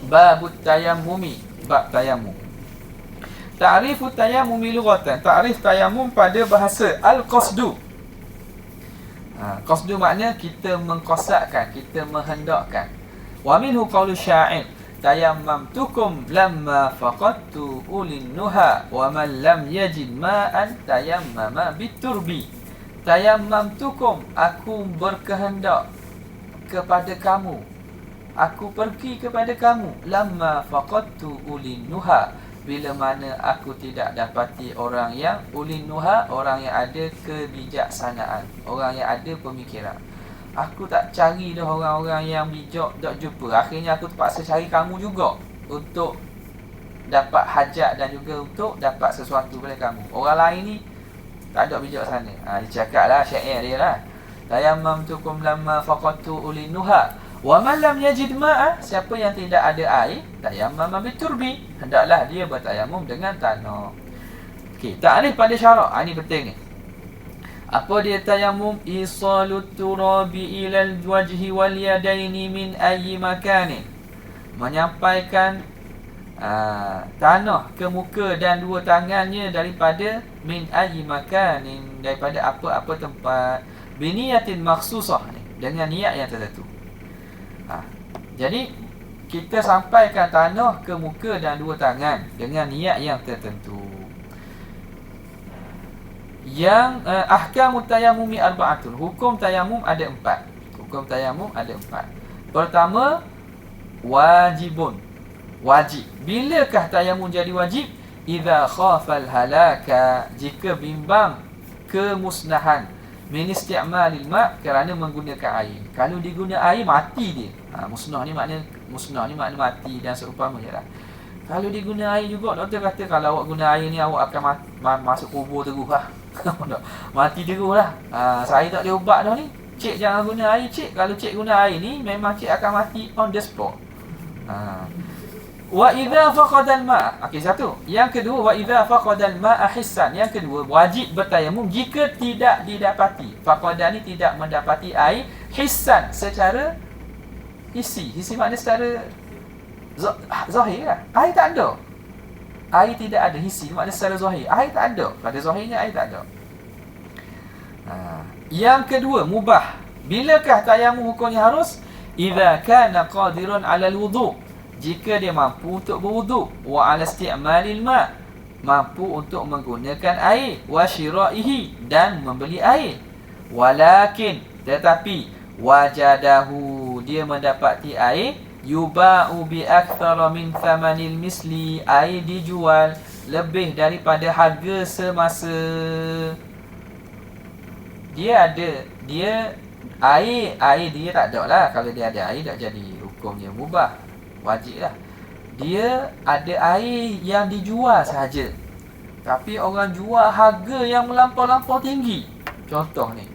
Babut tayammumi, bab tayammum. Ta'rifu tayammumi lughatan. Ta'rif tayammum pada bahasa al-qasdu. Qasdu makna kita mengqasdkan, kita menghendakkan. Wa minhu qawlu sya'ir, tayammamtukum lamma faqadtu ulin nuha wa man lam yajid ma'an tayammama biturbi. Tayammamtukum, aku berkehendak kepada kamu, aku pergi kepada kamu, lamma faqadtu ulin nuha, bila mana aku tidak dapati orang yang ulin nuha, orang yang ada kebijaksanaan, orang yang ada pemikiran. Aku tak cari dah orang-orang yang bijak, tak jumpa. Akhirnya aku terpaksa cari kamu juga untuk dapat hajat dan juga untuk dapat sesuatu daripada kamu. Orang lain ni tak ada bijaksana. Dia cakap lah, syair dia lah. Tayammamtukum lamma faqadtu ulin nuha wa man lam yajid ma'a, siapa yang tidak ada air, tayammama biturbi, hendaklah dia bertayamum dengan tanah. Okey, ta'rif pada syarak. Ini penting ni. Apa dia tayammum? Isalut turabi ilal wajhi wal yadaini min ayyi makanin, menyampaikan tanah ke muka dan dua tangannya daripada min ayyi makanin, daripada apa-apa tempat, biniyatin makhsusah, dengan niat yang tertentu. Jadi kita sampaikan tanah ke muka dan dua tangan dengan niat yang tertentu. Yang ahkamut tayammumi arba'atun, hukum tayamum ada 4. Hukum tayamum ada 4. Pertama, wajibun, wajib. Bilakah tayamum jadi wajib? Idza khafal halaka, jika bimbang kemusnahan, min isti'malil ma', kerana menggunakan air. Kalau diguna air, mati dia. Musnah ni makna mati dan seumpamanya lah. Kalau diguna air juga, doktor kata kalau awak guna air ni, awak akan masuk kubur terus lah. Mati terus lah. Saya tak ada ubat dah ni. Cik jangan guna air, cik. Kalau cik guna air ni, memang cik akan mati on the spot. Wa idza faqadal ma'. Okey, satu. Yang kedua, wa idza faqadal ma'a hissan. Yang kedua, wajib bertayamum jika tidak didapati. Faqada ni tidak mendapati air, hissan secara hisi. Hisi makna secara zahir lah. Air tak ada. Air tidak ada, hisi makna secara zahir. Air tak ada. Pada zahirnya air tak ada. Yang kedua, mubah. Bilakah tayamum hukumnya harus? Idza kana qadiran 'ala al-wudu', jika dia mampu untuk berwuduk, wa 'ala isti'malil ma', mampu untuk menggunakan air, wa syira'ihi, dan membeli air. Walakin, tetapi, wajadahu, dia mendapati air, yuba'u bi akthara min thamanil misli, air dijual lebih daripada harga semasa. Dia air dia tak ada lah. Kalau dia ada air, tak jadi hukumnya mubah, wajib lah. Dia ada air yang dijual sahaja, tapi orang jual harga yang melampau-lampau tinggi. Contoh ni,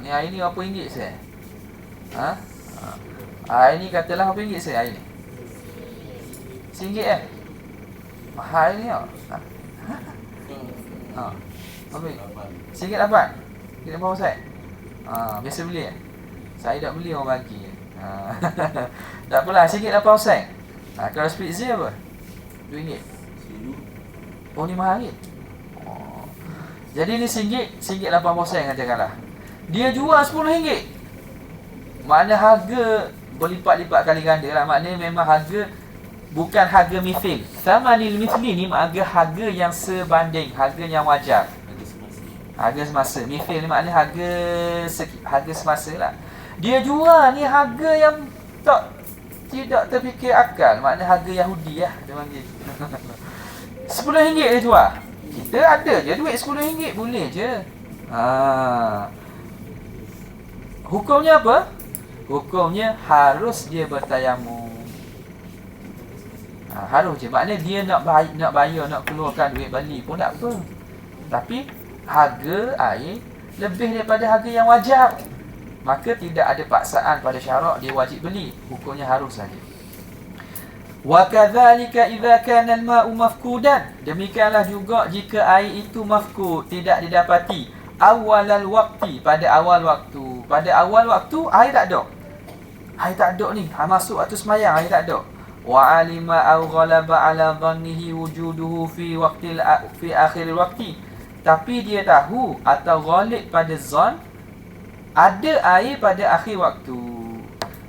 ni air ni berapa ringgit saya? Air ni katalah berapa ringgit saya air ni? RM1 mahal ni tau. Berapa? RM1.8. Kita berapa Ustaz? Biasa beli saya tak beli, orang bagi. Tak apalah, RM1.8. Kalau Spritzer apa? RM2. Oh, ni mahal ni. Jadi ni RM1.8 katakanlah. Dia jual RM10. Makna harga berlipat-lipat kali ganda lah. Maknanya memang harga, bukan harga mithil. Thamanil mithli ni harga yang sebanding, harga yang wajar, harga semasa. Mithil ni maknanya harga semasa lah. Dia jual ni harga yang tidak terfikir akal. Maknanya harga Yahudi lah dia panggil. RM10 dia jual. Kita ada je duit RM10, boleh je. Hukumnya apa? Hukumnya harus dia bertayamum. Harus je. Maknanya dia nak bayar, nak keluarkan duit beli pun tak apa. Tapi harga air lebih daripada harga yang wajar, maka tidak ada paksaan pada syarak dia wajib beli. Hukumnya harus saja. Wa kadzalika idza kana al-ma'u mafkudan. Demikianlah juga jika air itu mafkud, tidak didapati. Awalal waqti, pada awal waktu. Pada awal waktu air tak ada. Air tak ada ni. Masuk waktu semayang air tak ada. wa alima aw ghalaba ala dhannihi wujuduhu fi akhir waqti, tapi dia tahu atau ghalib pada zon ada air pada akhir waktu.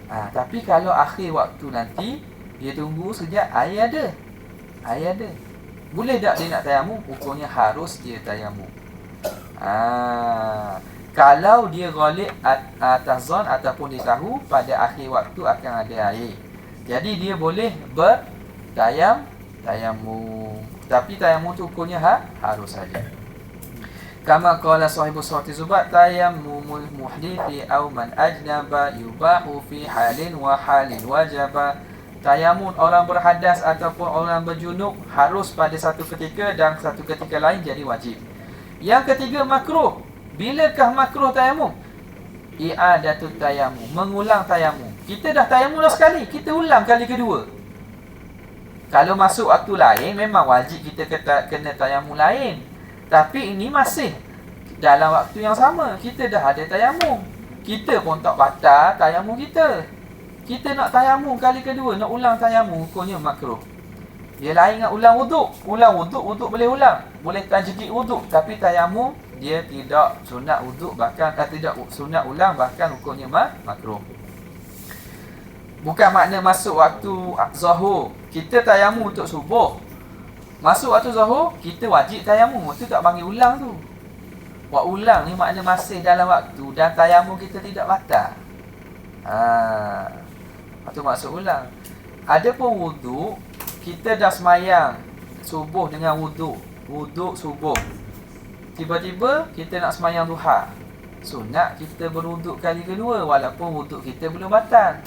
Tapi kalau akhir waktu nanti dia tunggu sekejap, air ada. Boleh tak dia nak tayamum? Hukumnya harus dia tayamum. Kalau dia ghalib atas zon ataupun dia tahu pada akhir waktu akan ada air, jadi dia boleh tayamum. Tapi tayamum tu hukumnya harus saja. Kama qala sahibu Sawti Zubat, tayammumul muhdithi aw man ajnaba yubahu fi halin wa halin wajaba. Tayamum orang berhadas ataupun orang berjunub harus pada satu ketika dan satu ketika lain jadi wajib. Yang ketiga, makruh. Bilakah makruh tayamum? I'adatut tayamum, mengulang tayamum. Kita dah tayamum dah sekali, kita ulang kali kedua. Kalau masuk waktu lain memang wajib kita kena tayamum lain. Tapi ini masih dalam waktu yang sama, kita dah ada tayamum. Kita pun tak batal tayamum kita. Kita nak tayamum kali kedua, nak ulang tayamum, hukumnya makruh. Dia lain dengan ulang wuduk. Wuduk boleh ulang, boleh tajdid wuduk, tapi tayamum dia tidak sunat wuduk, bahkan tidak sunat ulang, bahkan hukumnya makruh. Bukan makna masuk waktu zuhur kita tayamum untuk subuh. Masuk waktu zuhur kita wajib tayamum, itu tak panggil ulang tu. Buat ulang ni makna masih dalam waktu dan tayamum kita tidak batal. Itu maksud ulang. Adapun wuduk, kita dah semayang subuh dengan wuduk subuh. Tiba-tiba kita nak semayang duha. Sunat kita berwuduk kali kedua walaupun wuduk kita belum batal.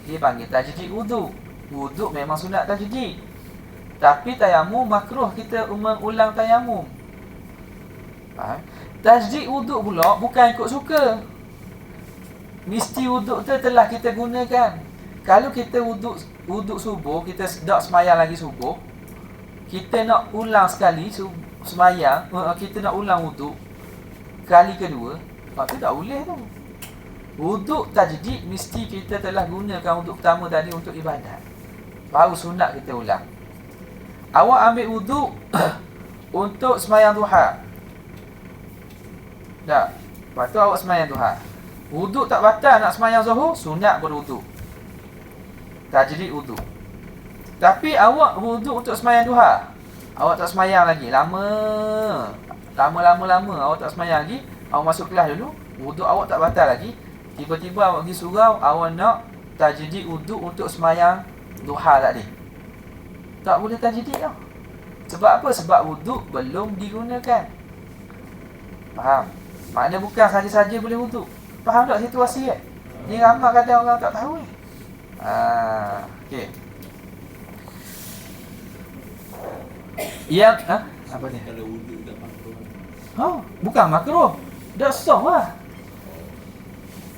Dia panggil tajdid wuduk. Wuduk memang sunat tajdid. Tapi tayamum makruh kita ulang tayamum. Tajdid wuduk pula bukan ikut suka. Mesti wuduk tu telah kita gunakan. Kalau kita wuduk subuh, kita tak semayang lagi subuh, kita nak ulang sekali semayang, kita nak ulang wuduk kali kedua, tu tak boleh tu. Wuduk tajdid mesti kita telah gunakan wuduk pertama tadi untuk ibadat, baru sunat kita ulang. Awak ambil wuduk untuk semayang duha, tak? Lepas tu awak semayang duha, wuduk tak batal, nak semayang zuhur, sunat berwuduk, tajdid wuduk. Tapi awak wuduk untuk semayang duha, awak tak semayang lagi, lama awak tak semayang lagi, awak masuk kelas dulu, wuduk awak tak batal lagi. Tiba-tiba awak pergi surau, awak nak tajdid wuduk untuk semayang duha tadi, tak boleh tajdid tau. Sebab apa? Sebab wuduk belum digunakan. Faham? Maknanya bukan saja-saja boleh wuduk. Faham tak situasi kan? Ni ramai kadang orang tak tahu ni. Okey. Yang apa ni? Kalau wuduk tak makruh. Bukan makruh. Dak sah lah.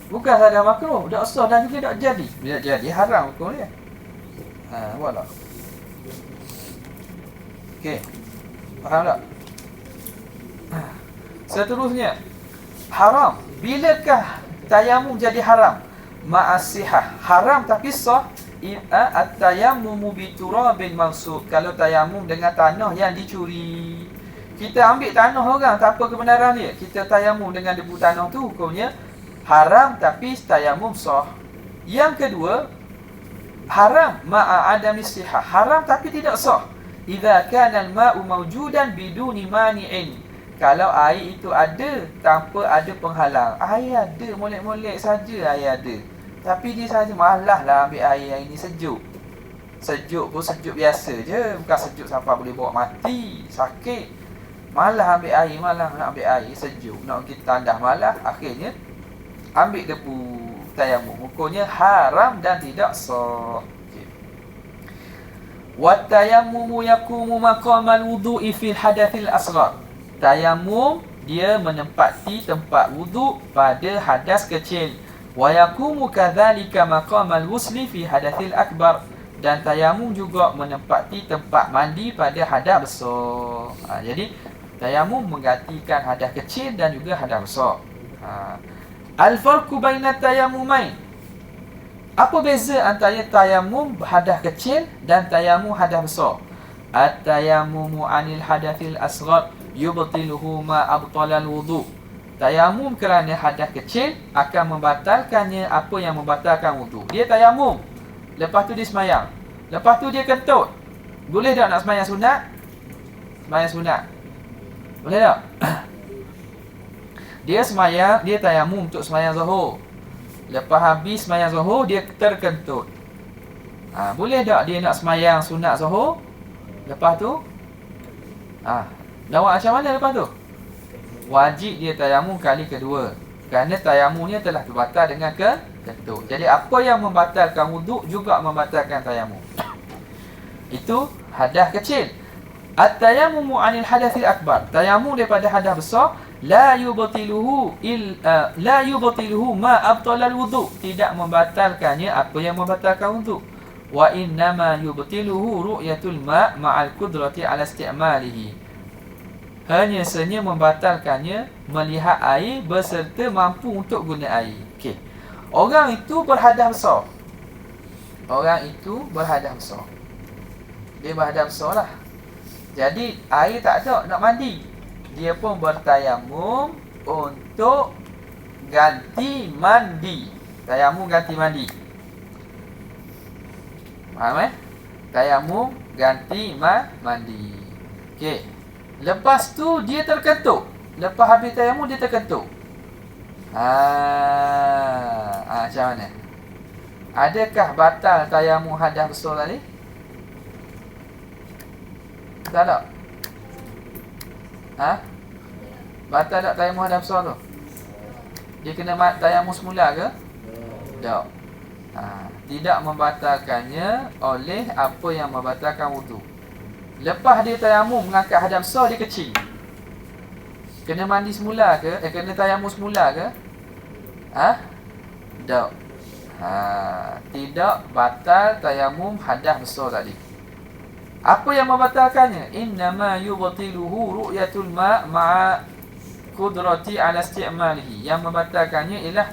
Bukan saja makruh, dak sah dan juga dak jadi. Bila jadi haram hukum dia. Buatlah. Okey. Faham tak? Seterusnya, haram. Bilakah tayamum jadi haram? Ma'asihah. Haram tapi sah. At-tayammumu biturabin mansub. Kalau tayamum dengan tanah yang dicuri. Kita ambil tanah orang, tak apa kebenaran dia. Kita tayamum dengan debu tanah tu, hukumnya haram tapi tayamum sah. Yang kedua, haram ma'a adami sihah. Haram tapi tidak sah. Idza kana al-ma'u mawjudan biduni mani'in. Kalau air itu ada tanpa ada penghalang. Air ada, molek-molek saja air ada. Tapi dia saja malah lah ambil air yang ini sejuk. Sejuk pun sejuk biasa je, bukan sejuk sampai boleh bawa mati, sakit. Malah ambil air, malah nak ambil air sejuk, nak pergi tandas malah, akhirnya ambil debu tayamum. Hukumnya haram dan tidak sah. Wa tayammumu yakumu maqamal wudu'i fil hadathil asghar. Tayamum dia menempati tempat wuduk pada hadas kecil. Wa yakumu kadzalika maqamal ghusli fi hadathil akbar. Dan tayamum juga menempati tempat mandi pada hadas besar. Jadi tayamum menggantikan hadas kecil dan juga hadas besar. Al-farqu baina tayammumain. Apa beza antara tayamum hadas kecil dan tayamum hadas besar? At-tayammumu 'anil hadathil asghar yubtiluhu ma abtalal wudu. Tayamum kerana hadas kecil akan membatalkannya apa yang membatalkan wudu. Dia tayamum, lepas tu dia semayang, lepas tu dia kentut. Boleh tak nak semayang sunat? Semayang sunat. Boleh tak? Dia semayang, dia tayamum untuk semayang zuhur. Lepas habis semayang zuhur, dia terkentut. Boleh tak dia nak semayang sunat zuhur? Lepas tu lawak macam mana lepas tu? Wajib dia tayamum kali kedua, kerana tayamumnya telah terbatal dengan kentut. Jadi apa yang membatalkan wuduk juga membatalkan tayamum. Itu hadas kecil. At-tayammumu 'anil hadathil akbar. Tayamum daripada hadas besar la yubtiluhu ma abtalal wudu. Tidak membatalkannya apa yang membatalkan wuduk. Wa innama yubtiluhu ru'yatul ma' ma'al qudrati 'ala isti'malihi. Hanya sahaja membatalkannya melihat air berserta mampu untuk guna air. Okey. Orang itu berhadas besar. Orang itu berhadas besar. Dia berhadas besar lah. Jadi air tak ada nak mandi. Dia pun bertayamum untuk ganti mandi. Tayamum ganti mandi. Faham Tayamum ganti mandi. Okey. Lepas tu dia terkentut. Lepas habis tayamum dia terkentut. Macam mana? Adakah batal tayamum hadas besar tadi? Tak tak? Batal tak tayamum hadas besar tu? Dia kena tayamum semula ke? Tak. Tidak membatalkannya oleh apa yang membatalkan wudu. Lepas dia tayamum mengangkat hadas besar, dia kecil. Kena mandi semula ke? Kena tayamum semula ke? Tak. Tidak batal tayamum hadas besar tadi. Apa yang membatalkannya? Innama yubtiluhu ru'yatul ma' ma'a qudrati 'ala isti'malihi. Yang membatalkannya ialah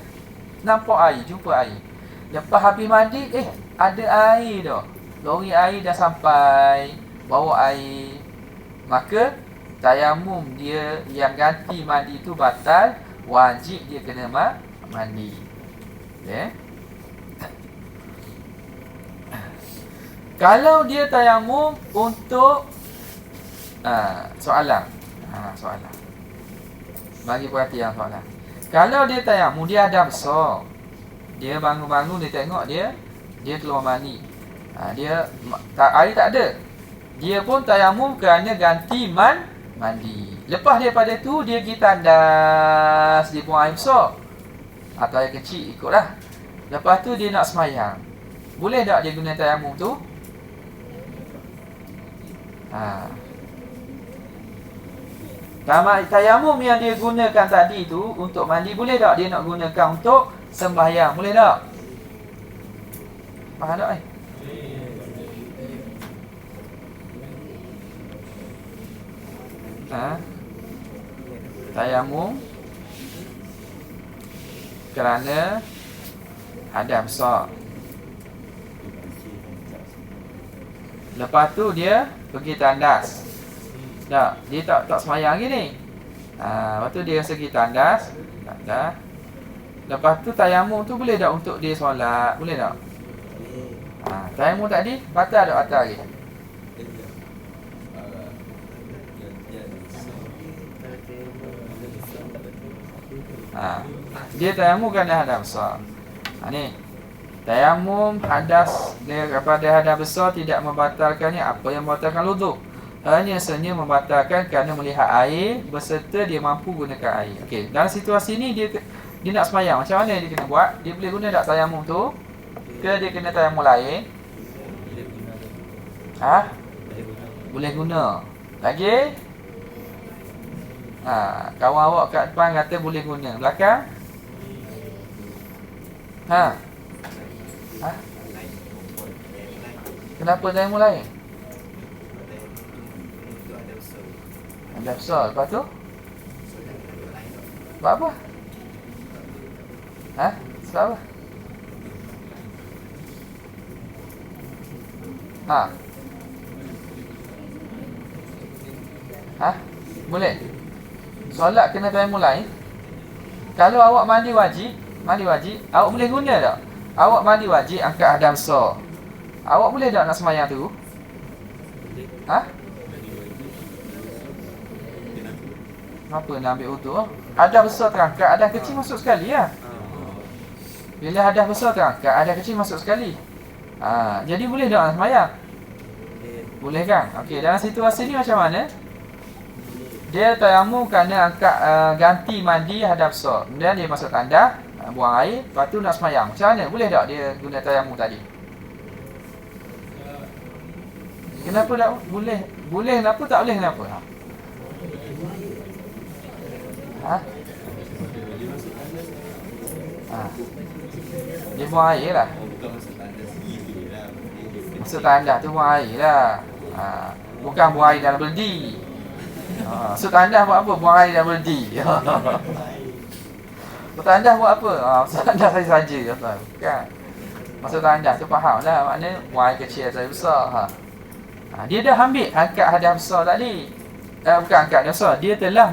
nampak air, jumpa air. Lepas habis mandi, ada air dah. Lori air dah sampai, bawa air. Maka tayamum dia yang ganti mandi tu batal. Wajib dia kena mandi. Okay. Kalau dia tayamum untuk soalan. Soalan. Bagi perhatian soalan. Kalau dia tayamum, dia ada besar. Dia bangun-bangun, dia tengok dia keluar mani. Dia air tak ada. Dia pun tayamum kerana ganti mandi. Lepas daripada tu dia pergi tandas, dia buang air besar atau air kecil, ikutlah. Lepas tu dia nak semayang. Boleh tak dia guna tayamum tu? Tayamum yang dia gunakan tadi tu untuk mandi, boleh tak dia nak gunakan untuk sembahyang? Boleh tak? Faham tak? Tayamum kerana hadas besar. Lepas tu dia pergi tandas. Tak, dia tak semayang lagi ni. Lepas tu dia rasa pergi tandas. Lepas tu tayamum tu boleh tak untuk dia solat? Boleh tak? Tayamum tadi batal tak batal lagi? Dia tayamum kerana hadas besar. Ni tayamum hadas dia kepada hadas besar tidak membatalkannya apa yang membatalkan wuduk. Hanya sahaja membatalkan kerana melihat air berserta dia mampu gunakan air. Okey, dalam situasi ni dia nak semayang, macam mana dia kena buat? Dia boleh guna tak tayamum tu? Ke dia kena tayamum lain? Boleh guna. Lagi? Kawan awak kat depan kata boleh guna. Belakang? Kenapa tayamum lain? Ada besar. Lepas tu? Sebab apa? Sebab apa? Ha. Ha? Boleh? Solat kena tayamum lain. Kalau awak mandi wajib, awak boleh guna tak? Awak mandi wajib angkat hadas besar. Awak boleh tak nak semayang tu? Ha? Kenapa nak ambil wudu? Hadas besar terangkat, hadas kecil masuk sekali lah. Bila hadas besar terangkat, hadas kecil masuk sekali. Jadi boleh tak nak semayang? Boleh kan? Okey, dalam situasi ni macam mana? Dia tayamum kerana angkat ganti mandi hadas besar. Kemudian dia masuk tandas, buang air, lepas tu nak semayang. Macam mana? Boleh tak dia guna tayamum tadi? Kenapa tak boleh? Boleh kenapa? Tak boleh kenapa? Ha? Dia buang air lah. Masuk tandas tu buang air lah. Bukan buang air dalam beldi. Masuk tandas buat apa? Buang air dalam beldi. Masuk tandas buat apa? Masuk tandas saja. Bukan. Masuk tandas tu faham lah. Maknanya buang air kecil atau besar. Dia dah ambil angkat hadas besar tadi. Bukan angkat hadas besar. Dia telah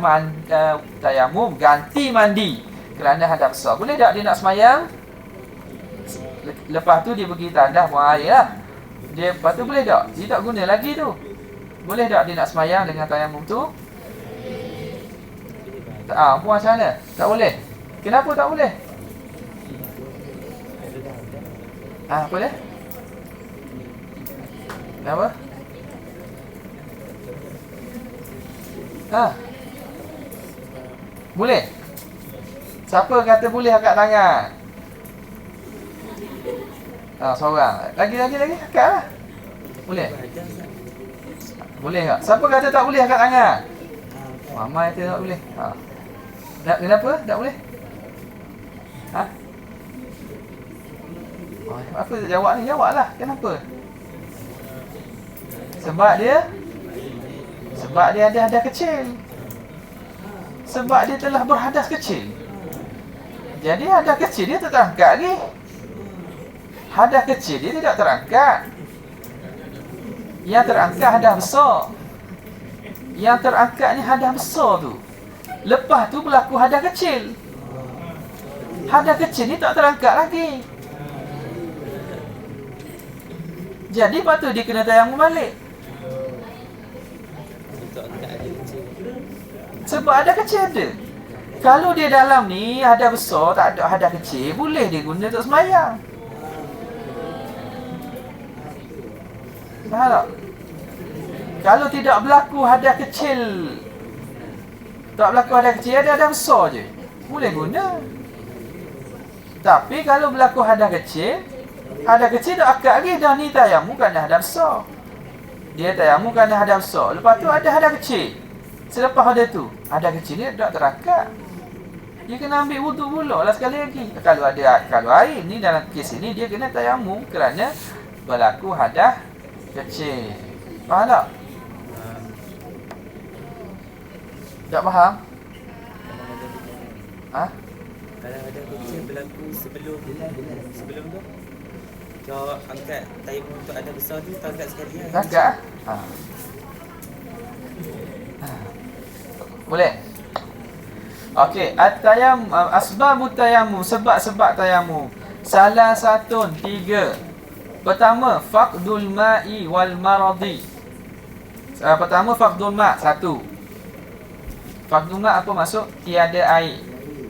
tayamum ganti mandi kerana hadas besar. Boleh tak dia nak semayang? Lepas tu dia pergi tandas buang air lah. Lepas tu boleh tak? Dia tak guna lagi tu. Boleh tak dia nak semayang dengan tayamum tu? Buang macam mana? Tak boleh. Kenapa tak boleh? Apa dia? Kenapa? Boleh? Siapa kata boleh angkat tangan? Seorang. Lagi angkat lah. Boleh? Boleh tak? Siapa kata tak boleh angkat tangan? Mama kata tak boleh. Kenapa? Tak boleh? Apa jawab ni? Jawablah. Kenapa? Sebab dia ada hadas kecil. Sebab dia telah berhadas kecil. Jadi hadas kecil dia tak terangkat lagi. Hadas kecil dia tidak terangkat. Yang terangkat hadas besar. Yang terangkat ni hadas besar tu. Lepas tu berlaku hadas kecil. Hadas kecil ni tak terangkat lagi. Jadi patut dia kena tayamum balik. Sebab hadas kecil ada. Kalau dia dalam ni hadas besar, tak ada hadas kecil, boleh dia guna untuk semayang. Faham tak? Kalau tidak berlaku hadas kecil, tak berlaku hadas kecil, ada hadas besar je, boleh guna. Tapi kalau berlaku hadas kecil tak akad lagi. Dah ni tayamum kerana hadas besar. Dia tayamum kerana hadas besar. Lepas tu ada hadas kecil. Selepas hadas tu, hadas kecil ni tak terangkat. Dia kena ambil wudu pula lah sekali lagi. Kalau air ni dalam kes ini, dia kena tayamum kerana berlaku hadas kecil. Faham tak? Tak faham? Kalau ada kecil berlaku sebelum tu, kalau angkat tayamum untuk ada besar tu, angkat sekali lah. Angkat? Boleh? Okey, asbabut tayamum, sebab-sebab tayamum. Salah satu 3. Pertama, faqdul ma'i wal maradi. Pertama, faqdul ma', 1. Faqdul ma' apa maksud? Tiada air.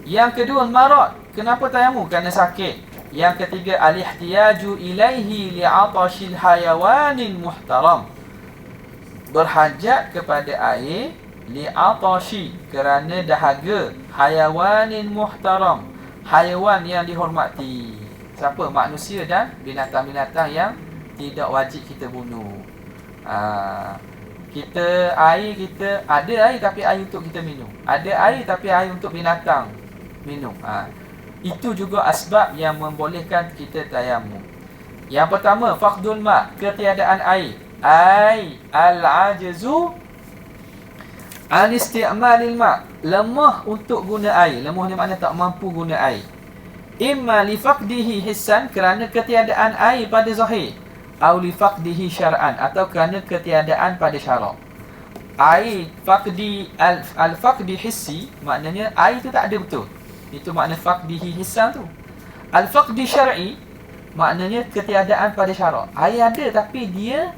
Yang kedua, marad. Kenapa tayamum? Kerana sakit. Yang ketiga, al-ihtiyaju ilaihi li'atashil hayawanin muhtaram. Berhajat kepada air li'atashi, kerana dahaga, hayawanin muhtaram, haiwan yang dihormati. Siapa? Manusia dan binatang-binatang yang tidak wajib kita bunuh. Kita ada air tapi air untuk kita minum. Ada air tapi air untuk binatang minum. Itu juga asbab yang membolehkan kita tayamum. Yang pertama, faqdul ma', ketiadaan air. Al-ajzu al-isti'malil ma', lemah untuk guna air. Lemah ni makna tak mampu guna air. Imma li faqdihi hissan, kerana ketiadaan air pada zahir, au li faqdihi syar'an, atau kerana ketiadaan pada syarak. Air faqdi al-faqdi hissi, maknanya air tu tak ada betul. Itu makna faqdihi hissan tu. Al-faqdi syar'i, maknanya ketiadaan pada syarak. Air ada tapi dia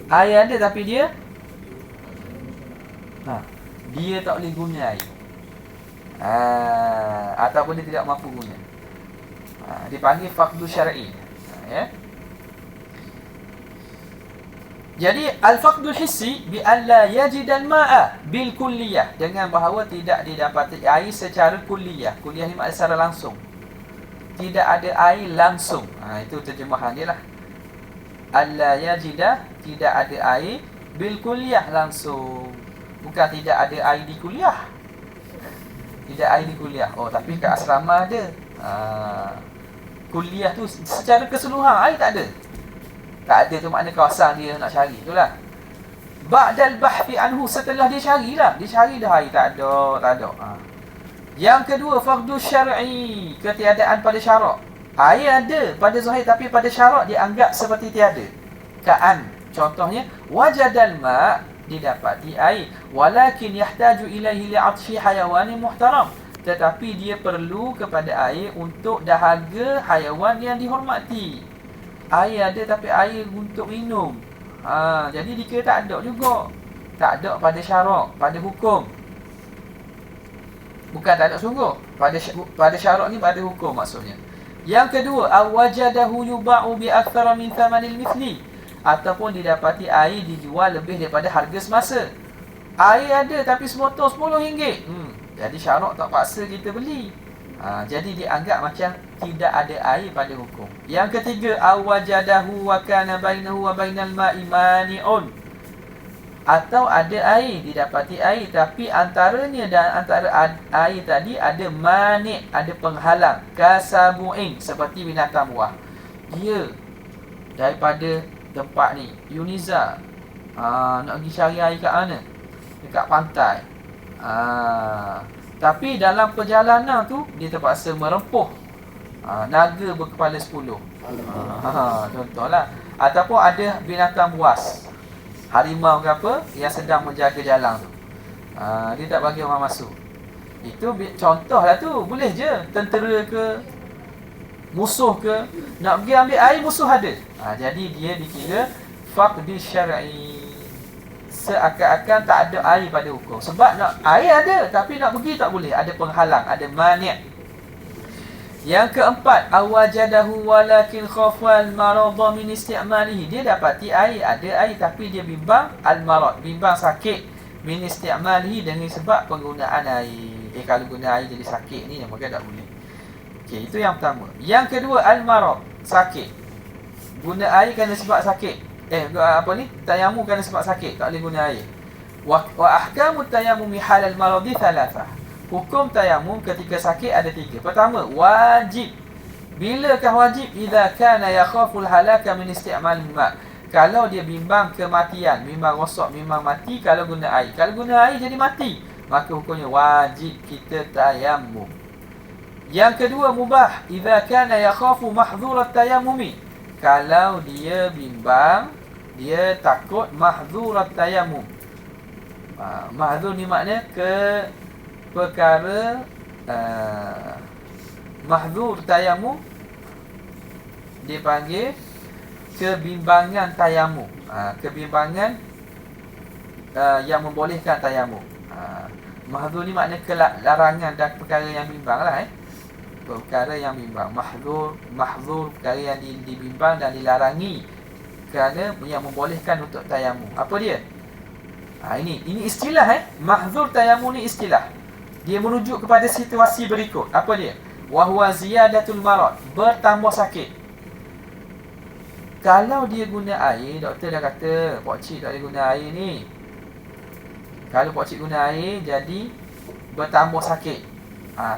air ada tapi dia dia tak boleh guna air. Ataupun dia tidak mampu guna. Dipanggil faqdu syar'i. Ya. Jadi al-faqdul hissi bi alla yajid al-ma'a bil kulliyah, dengan bahawa tidak didapati air secara kulliyah. Kulliyah ni makna secara langsung. Tidak ada air langsung. Itu terjemahan dia lah. Alla yajida, tidak ada air, bil kulliyah, langsung. Bukan tidak ada air di kuliah. Tidak air di kuliah. Oh, tapi kat asrama ada. Kuliah tu secara keseluruhan air tak ada. Tak ada tu makna kawasan dia nak cari. Itulah. Ba'dal bahthi anhu, setelah dia carilah. Dia cari dah air, tak ada. Yang kedua, faqdu syar'i, ketiadaan pada syarak. Air ada pada zahir tapi pada syarak dia anggap seperti tiada. Ka'an, contohnya wajadal ma', didapati air, walakin yahtaju ilaihi li'atshi hayawani muhtaram, tetapi dia perlu kepada air untuk dahaga haiwan yang dihormati. Air ada tapi air untuk minum. Jadi dikira tak ada juga. Tak ada pada syarak, pada hukum. Bukan tak ada sungguh. Pada syarak ni pada hukum maksudnya. Yang kedua, awajadahu yuba'u bi akthara min thamanil mithli, ataupun didapati air dijual lebih daripada harga semasa. Air ada tapi semotong RM10. Jadi syarak tak paksa kita beli. Jadi dianggap macam tidak ada air pada hukum. Yang ketiga, awajadahu wa kana bainahu wa bainal ma'i mani'un, atau ada air, didapati air tapi antaranya dan antara air tadi ada mani', ada penghalang, kasabu'in, seperti binatang buah. Dia daripada tempat ni Yuniza nak pergi cari air kat mana? Dekat pantai. Tapi dalam perjalanan tu dia terpaksa merempuh naga berkepala 10. Contohlah. Ataupun ada binatang buas, harimau ke apa, yang sedang menjaga jalan tu. Dia tak bagi orang masuk. Itu contohlah tu. Boleh je tentera ke, musuh ke, nak pergi ambil air, musuh ada. Jadi dia dikira faqdi syar'i, seakan-akan tak ada air pada hukum. Sebab nak air ada tapi nak pergi tak boleh, ada penghalang, ada mani'. Yang keempat, awajadahu walakin khafal marada min isti'malihi, dia dapati air, ada air tapi dia bimbang al-marad, bimbang sakit, min isti'malihi, dengan sebab penggunaan air. Kalau guna air jadi sakit ni maka tak boleh. Okey, itu yang pertama. Yang kedua, al-marad, sakit. Guna air kerana sebab sakit. Tayammum kerana sebab sakit, tak boleh guna air. Wa ahkamut tayammum halal maradi thalathah. Hukum tayammum ketika sakit ada 3. Pertama, wajib. Bilakah wajib? Idza kana yakhaful halaka min isti'mal ma'. Kalau dia bimbang kematian, bimbang rosak, bimbang mati kalau guna air. Kalau guna air jadi mati, maka hukumnya wajib kita tayammum. Yang kedua, mubah. Idza kana yakhafu mahdhurat tayammumi. Kalau dia bimbang, dia takut mahzurat tayammum. Mahzur ni makna perkara mahzur tayammum dipanggil kebimbangan tayammum. Kebimbangan yang membolehkan tayammum. Mahzur ni makna larangan dan perkara yang bimbang lah. Perkara yang bimbang. Mahzur perkara yang dibimbang dan dilarangi kerana yang membolehkan untuk tayammum. Apa dia? Ini istilah mahzur tayammum ni istilah. Dia merujuk kepada situasi berikut. Apa dia? Wa huwa ziyadatul marad, bertambah sakit. Kalau dia guna air, doktor dah kata pak cik tak boleh guna air ni. Kalau pak cik guna air jadi bertambah sakit.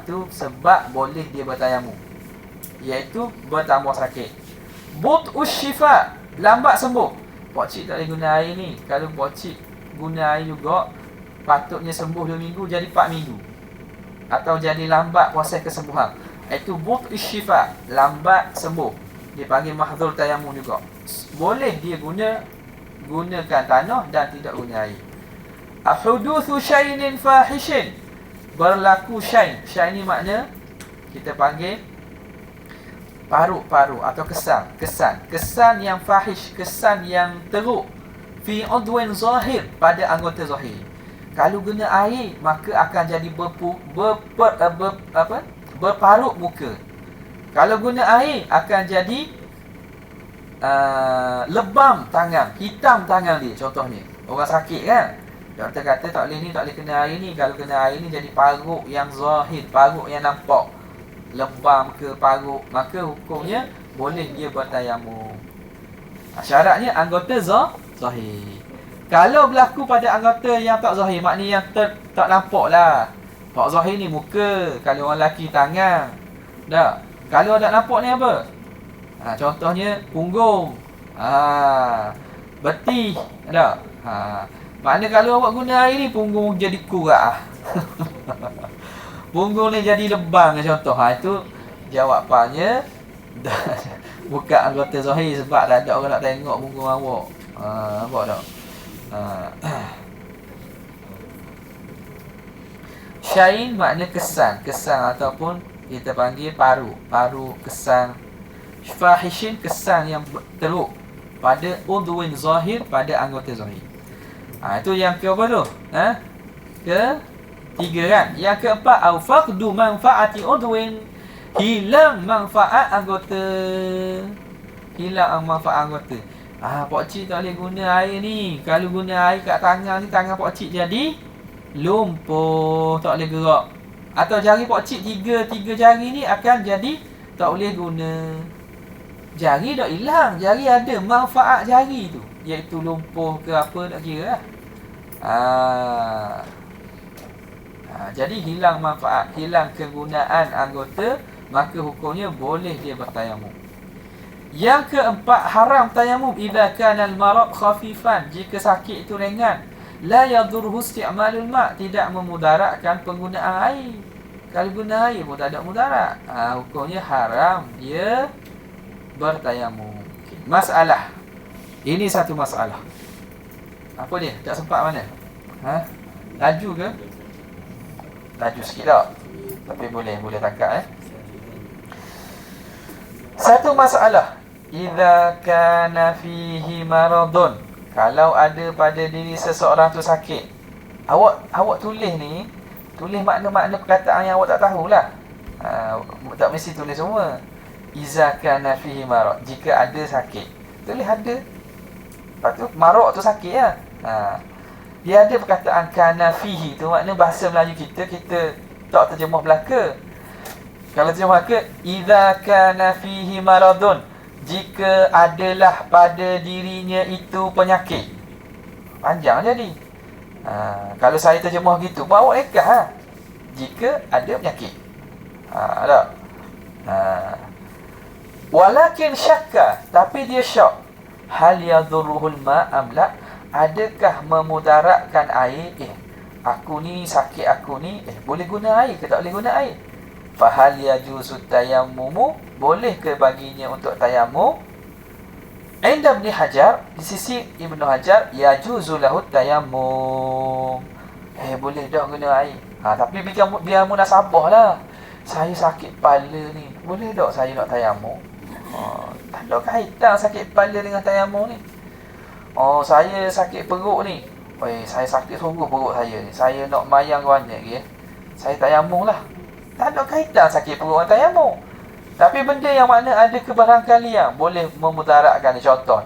Tu sebab boleh dia bertayammum, iaitu bertambah sakit. But'us syifa, lambat sembuh. Pak cik tak boleh guna air ni. Kalau pak cik guna air juga, patutnya sembuh 2 minggu jadi 4 minggu, atau jadi lambat proses kesembuhan. Itu but'us syifa, lambat sembuh. dipanggil mahdzur tayammum juga. Boleh dia gunakan tanah dan tidak guna air. Ahudutsu syai'in fahishin, berlaku syai'. Syai' ni makna kita panggil paru-paru atau kesan yang fahish, kesan yang teruk, fi udwin zahir, pada anggota zahir. Kalau guna air maka akan jadi berparut muka. Kalau guna air akan jadi lebam tangan, hitam tangan dia. Contohnya orang sakit kan, doktor kata tak boleh ni, tak boleh kena air ni. Kalau kena air ni jadi parut yang zahir, parut yang nampak, lebam ke parut, maka hukumnya boleh dia bertayamum. Syaratnya anggota zahir. Kalau berlaku pada anggota yang tak zahir, maknanya yang tak nampak lah. Tak zahir ni muka, kalau orang lelaki tangan. Tak. Kalau tak nampak ni apa? Contohnya punggung, betih. Tak. Maknanya kalau awak guna air ni, punggung jadi kurat. Punggung ni jadi lebam contoh. Itu jawapannya bukan anggota zahir, sebab tak ada orang nak tengok punggung awak. Nampak tak? Syain makna kesan ataupun kita panggil paru kesan. Fahishin, kesan yang teruk pada udwin zahir, pada anggota zahir. Itu yang ke apa tu? Ketiga kan. Yang keempat, au faqdu manfaati udwin, hilang manfaat anggota. Pak cik tak boleh guna air ni. Kalau guna air kat tangan ni, tangan pak cik jadi lumpuh, tak boleh gerak. Atau jari pak cik tiga jari ni akan jadi tak boleh guna. Jari dah hilang, jari ada manfaat jari tu, iaitu lumpuh ke apa, tak kira lah. Jadi hilang manfaat, hilang kegunaan anggota, maka hukumnya boleh dia bertayamum. Yang keempat, haram tayamum idza kana al-marad khafifan, jika sakit itu ringan. La yadurhu isti'malul ma', tidak memudaratkan penggunaan air. Kalau guna air pun tak ada mudarat. Hukumnya haram dia bertayamum. Masalah. Ini satu masalah. Apa dia? Tak sempat mana? Laju ke? Laju sikit tak? Tapi boleh tangkap Satu masalah. Idza kana fihi maradun, kalau ada pada diri seseorang tu sakit. Awak tulis ni, tulis makna-makna perkataan yang awak tak tahulah. Tak mesti tulis semua. Idza kana fihi marad, jika ada sakit. Tulis ada. Lepas tu marad tu sakit lah. Dia ada perkataan kana fihi tu, makna bahasa Melayu kita tak terjemah belaka. Kalau terjemah ke, idza kana fihi maradun, jika adalah pada dirinya itu penyakit. Panjang jadi. Kalau saya terjemah gitu, awak rekah jika ada penyakit. Tak? Walakin syakka, tapi dia syak. Hal yadurruhul ma'am la, adakah memudaratkan air? Aku ni sakit, aku ni boleh guna air ke tak boleh guna air? Fahal yajuzu tayammumu, boleh ke baginya untuk tayamum? Inda Ibn Hajar, di sisi Ibnu Hajar, yajuzu lahu tayammum, boleh dah guna air. Tapi biar munasabah lah. Saya sakit kepala ni, boleh tak saya nak tayamum? Tak ada kaitan sakit kepala dengan tayamum ni. Saya sakit perut ni, saya sakit sungguh perut saya ni, saya nak mayang banyak lagi saya tayamum lah. Tak ada kaitan sakit perut dengan tayamum. Tapi benda yang mana ada kebarangkalian boleh memudaratkan. Contoh,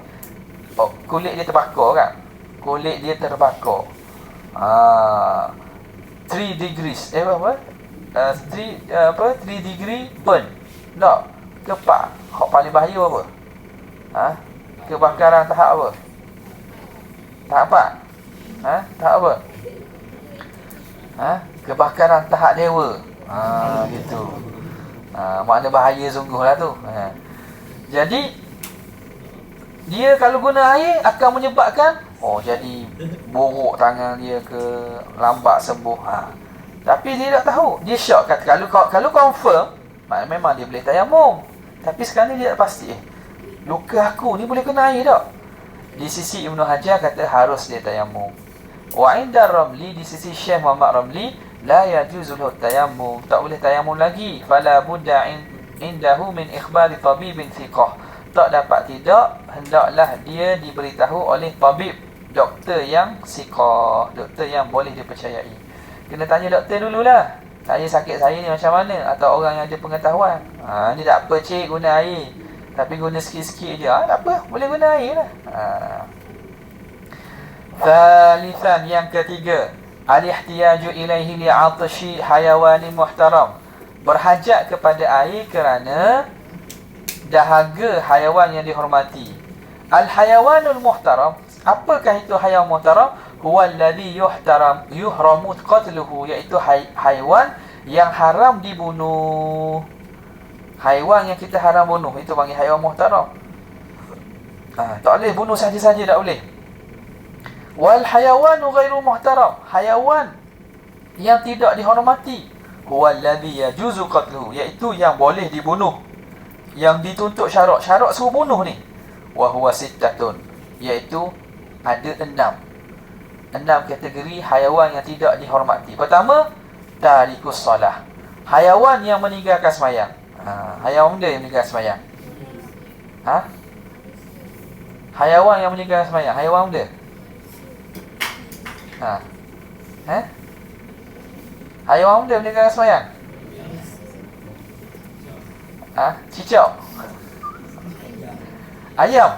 kulit dia terbakar kan, kulit dia terbakar 3 degrees 3 degree burn. Tak, kepak. Hak paling bahaya apa? Kebakaran tahap apa? Tahap 4. Tahap apa? Kebakaran tahap dewa. Gitu. Makna bahaya sungguh lah tu. Jadi dia kalau guna air akan menyebabkan jadi borok tangan dia ke, lambat sembuh. Tapi dia tak tahu. Dia syok kata kalau confirm, memang dia boleh tayamum. Tapi sekarang ni dia tak pasti. luka aku ni boleh kena air tak? Di sisi Ibnu Hajar kata harus dia tayammum. Wa inda Ramli, di sisi Syekh Muhammad Ramli, la yajuzu lahu tayammum, tak boleh tayammum lagi. Fala budda indahu min ikhbari tabibin thiqah. Tak dapat tidak, hendaklah dia diberitahu oleh tabib, doktor yang thiqah, doktor yang boleh dipercayai. Kena tanya doktor dululah, saya sakit saya ni macam mana, atau orang yang ada pengetahuan. Ni tak apa cik guna air, tapi guna sikit-sikit je. Tak apa, boleh guna air lah. Thalithan, yang ketiga, al-ihtiyaju ilaihi li'atashi hayawani muhtaram. Berhajat kepada air kerana dahaga haiwan yang dihormati. Al-hayawanul muhtaram, apakah itu haiwan muhtaram? Huwa alladhi yuhramu qatluhu, iaitu haiwan yang haram dibunuh. Haiwan yang kita haram bunuh, itu panggil haiwan muhtaram. Tak boleh bunuh saja-saja, tak boleh. Wal hayawanu ghairu muhtaram, haiwan yang tidak dihormati. Huwa alladhi yajuzu qatluhu, iaitu yang boleh dibunuh, yang dituntut syarak suruh bunuh ni. Wa huwa sittatun, iaitu ada 6 kategori haiwan yang tidak dihormati. Pertama, tarikus solah, haiwan yang meninggalkan sembahyang. Haiwan benda yang meninggalkan sembahyang. Haiwan yang meninggalkan sembahyang, haiwan benda. Haiwan benda meninggalkan sembahyang. Cicak, ayam.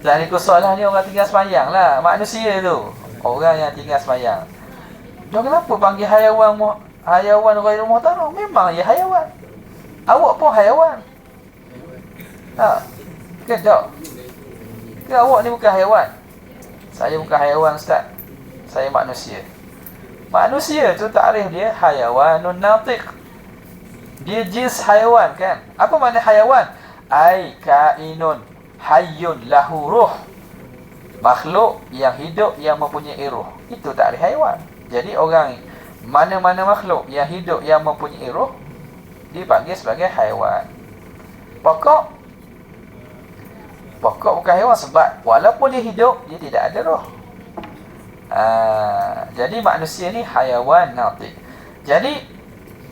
Tarikus solah ni orang tinggal sembahyang lah, manusia tu, orang yang tinggal sembahyang. Dia kenapa panggil haiwan ghairu muhtaram? Memang ia haiwan. Awak pun haiwan. Ke tak? Ke awak ni bukan haiwan? Saya bukan haiwan ustaz, saya manusia. Manusia tu takrif dia hayawanun natiq, dia jins haiwan kan. Apa makna haiwan? Ai kainun hayyun lahu ruh, makhluk yang hidup yang mempunyai ruh. Itu takrif haiwan. Jadi orang mana-mana makhluk yang hidup yang mempunyai ruh dipanggil sebagai haiwan. Pokok bukan haiwan sebab walaupun dia hidup, dia tidak ada roh. Jadi manusia ni haiwan natiq. Jadi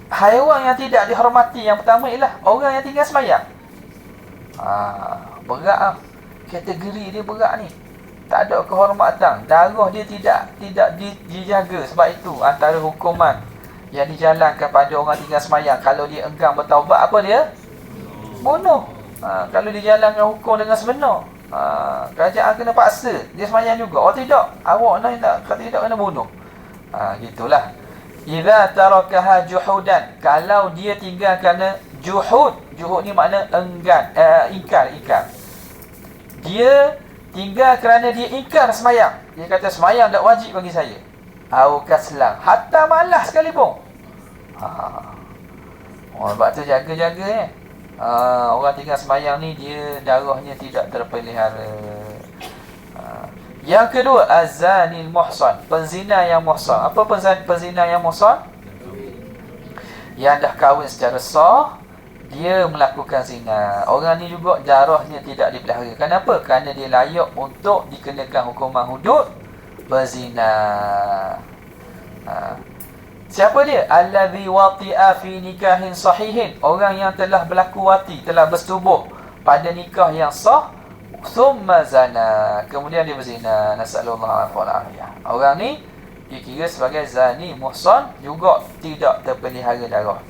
haiwan yang tidak dihormati yang pertama ialah orang yang tinggal sembahyang. Berat kategori dia berat ni. Tak ada kehormatan, darah dia tidak dijaga. Sebab itu antara hukuman yang dijalankan pada orang tinggal sembahyang, kalau dia enggan bertaubat, apa dia? Bunuh. Kalau dijalankan hukum dengan sebenar, kerajaan kena paksa dia sembahyang juga. Oh tidak, awak nak, kalau tidak kena bunuh. Gitulah. Idza tarakaha juhudan, kalau dia tinggal kerana juhud ni makna enggan, ingkar. Dia tinggal kerana dia ingkar sembahyang. Dia kata sembahyang tak wajib bagi saya. Au kaslang, hatta malas sekalipun. Sebab tu jaga-jaga orang tinggal sembahyang ni, dia darahnya tidak terpelihara. Yang kedua, azanil muhsan, penzina yang muhsan. Apa penzina yang muhsan? Yang dah kahwin secara sah, dia melakukan zina. Orang ni juga darahnya tidak dipelihara. Kenapa? Kerana dia layak untuk dikenakan hukuman hudud berzina. Siapa dia? Allazi wati'a fi nikahin sahihin, orang yang telah berlaku wati, telah bersetubuh pada nikah yang sah, thumma zana, kemudian dia berzina. Nasallallahu alaihi wasallam. Orang ni dikira sebagai zani muhsan, juga tidak terpelihara darah.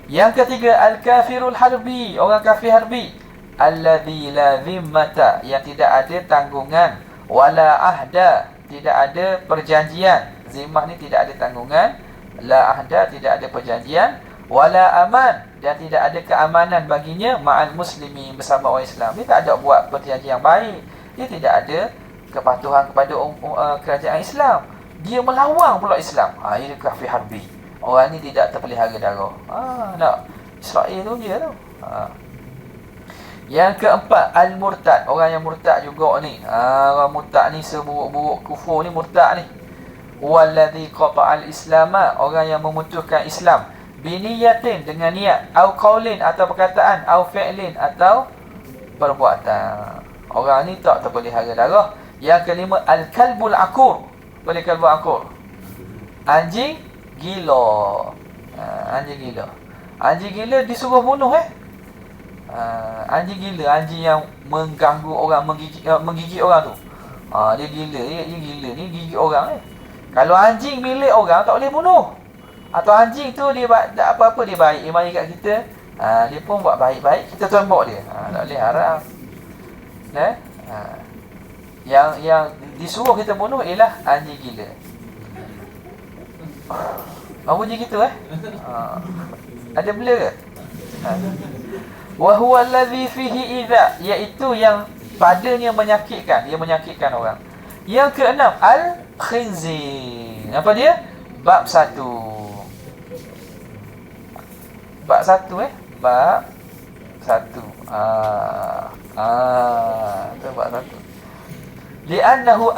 Yang ketiga, al-kafirul harbi, orang kafir harbi. Allazi la zimmata, yang tidak ada tanggungan, wala ahda, tidak ada perjanjian. Zimmah ni tidak ada tanggungan, la ahda, tidak ada perjanjian, wala aman, dan tidak ada keamanan baginya, ma'al muslimi, bersama orang Islam. Dia tak ada buat perjanjian yang baik, dia tidak ada kepatuhan kepada kerajaan Islam, dia melawan pula Islam. Ini kafir harbi. Orang ni tidak terpelihara darah. Tak, Israel tu je tu. Yang keempat, al-murtad, orang yang murtad juga ni. Orang murtad ni, seburuk-buruk kufur ni murtad ni. Walladhi qata'al islama, orang yang memutuskan Islam biniyatin dengan niat, au qaulin atau perkataan, au fi'lin atau perbuatan. Orang ni tak terpelihara darah. Yang kelima, al-kalbul akur. Boleh kalbul akur. Anjing gila. Anjing gila. Anjing gila disuruh bunuh anjing gila, anjing yang mengganggu orang, menggigit orang tu. Dia gila, dia gila ni gigit orang Kalau anjing milik orang tak boleh bunuh. Atau anjing tu dia tak apa-apa, dia baik, dia mari kat kita, dia pun buat baik-baik, kita tembak dia. Tak boleh, haram. Yang disuruh kita bunuh ialah anjing gila. Bunyi gitu ada bela ke? Wa huwa allazi fihi idza, iaitu yang padanya menyakitkan, dia menyakitkan orang. Yang keenam, al-khinzir. Apa dia? Bab 1. Bab 1 Bab 1. Itu bab 1. Li'annahu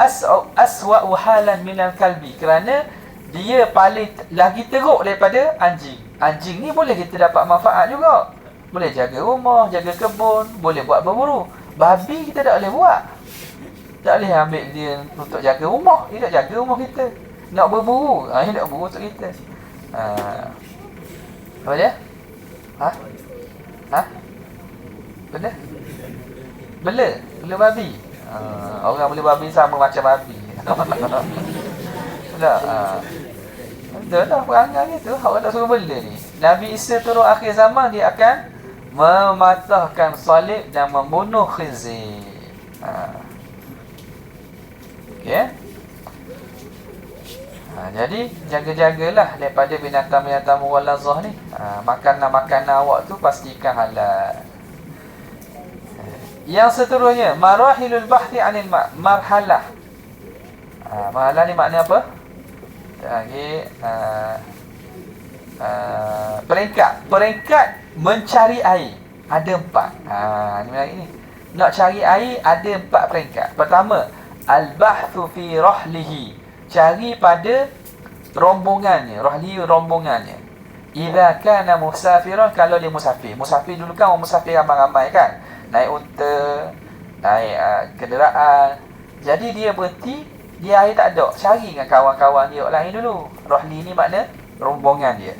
aswa'u halan minal kalbi. Kerana dia paling lagi teruk daripada anjing. Anjing ni boleh kita dapat manfaat juga. Boleh jaga rumah, jaga kebun, boleh buat berburu. Babi kita tak boleh buat. Tak boleh ambil dia untuk jaga rumah. Dia tak jaga rumah kita. Nak berburu, dia nak berburu untuk kita. Apa dia? Benda? Bela babi. Orang bela babi sama macam babi. Tak. Betul lah perangai gitu. Orang tak suruh bela ni. Nabi Isa turun akhir zaman, dia akan mematahkan salib dan membunuh khinzir. Okey. Jadi jaga-jagalah daripada binatang-binatang mughallazah ni. Makanan-makanan awak tu pastikan halal. Yang seterusnya, marahilul bahthi 'anil marhalah. Marhalah ni makna apa? Peringkat mencari air ada 4. Ni menarik ni. Nak cari air ada 4 peringkat. Pertama, al-bahthu fi rahlihi. Cari pada rombongannya. Rahli rombongannya. Idza kana musafiran, kalau dia musafir. Musafir dulu kan orang musafir ramai-ramai kan. Naik unta, naik kenderaan. Jadi dia berhenti, dia air tak ada. Cari dengan kawan-kawan dia lain dulu. Rahli ni makna rombongan dia.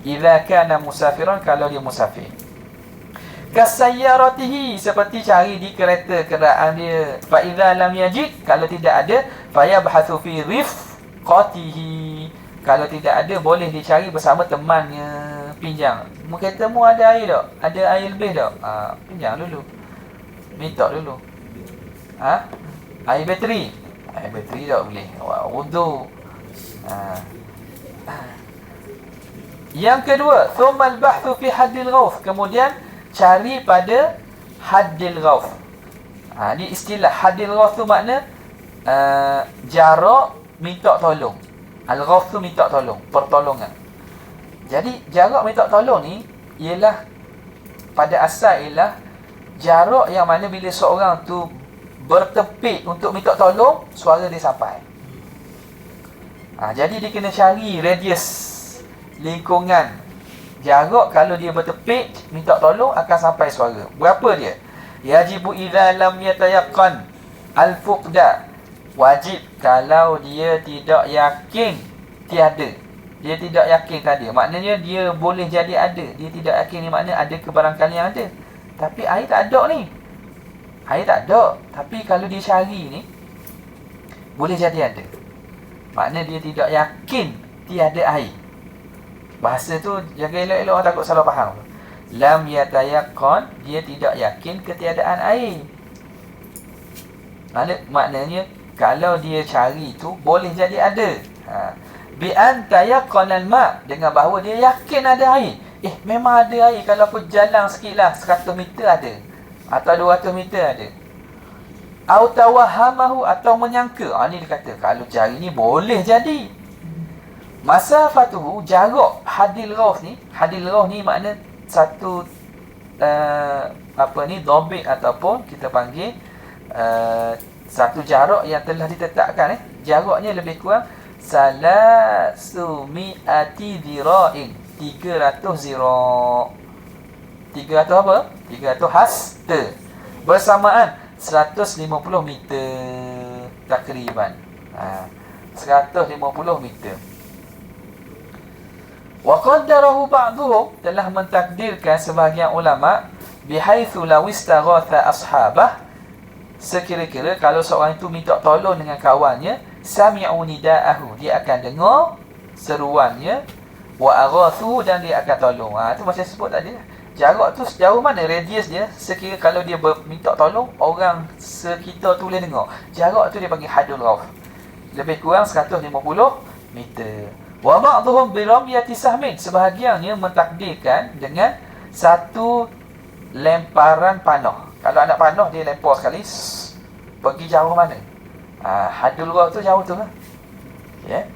Idza kana musafiran, kalau dia musafir. Kasayyaratihi, seperti cari di kereta kenderaan dia. Fa idza lam yajid, kalau tidak ada, fayabhathu fi rifqatihi. Kalau tidak ada, boleh dicari bersama temannya. Pinjam. Keretamu ada air tak? Ada air lebih tak? Pinjam dulu. Minta dulu. Air bateri. Air bateri tak boleh. Wudu. Yang kedua, thumal bahthu fi haddil ghawf. Kemudian cari pada haddil ghawf. Ni istilah haddil ghawf tu makna jarak minta tolong. Al-ghawf tu minta tolong, pertolongan. Jadi jarak minta tolong ni ialah pada asal ialah jarak yang mana bila seorang tu bertepik untuk minta tolong, suara dia sampai. Jadi dia kena cari radius, lingkungan jarak. Kalau dia bertepik minta tolong, akan sampai suara. Berapa dia? Yajibu idza lam yatayaqqan al-fuqda. Wajib kalau dia tidak yakin tiada. Dia tidak yakin tadi. Maknanya dia boleh jadi ada. Dia tidak yakin ni makna ada kebarangkalian ada. Tapi air tak ada ni. Air tak ada. Tapi kalau dia cari ni, boleh jadi ada. Makna dia tidak yakin tiada air. Bahasa tu jaga elok-elok, orang takut salah faham. Lam yatayaqqan, dia tidak yakin ketiadaan air. Maknanya kalau dia cari tu boleh jadi ada. Bi an tayaqqanal ma, dengan bahawa dia yakin ada air. Memang ada air. Kalau aku jalan sikitlah 100 meter ada, atau 200 meter ada. Au tawahamahu, atau menyangka. Ni dia kata kalau cari ni boleh jadi. Masafatuhu, jarak hadil ghawf ni. Hadil ghawf ni makna satu dhabit ataupun kita panggil satu jarak yang telah ditetapkan. Jaraknya lebih kurang 300 dhira'in, 300 300 zira'. 300 apa? 300 hasta. Bersamaan 150 meter takriban. 150 meter. Wa qaddarahu ba'dhum, telah mentakdirkan sebahagian ulama, bihaitsu law istaghatha ashabah, sekira-kira kalau seorang itu minta tolong dengan kawannya, sami'u nida'ahu, dia akan dengar seruannya, wa aghathu, dan dia akan tolong. Itu macam sebut tadi. Jarak tu sejauh mana radius dia, sekira kalau dia minta tolong, orang sekitar tu boleh dengar. Jarak tu dia panggil hadul rauf. Lebih kurang 150 meter. Wa ba'dhum bi ramyati sahmin, sebahagiannya mentakdirkan dengan satu lemparan panah. Kalau anak panah dia lempar sekali, pergi jauh mana? Hadul rauf tu jauh tu lah. Ya.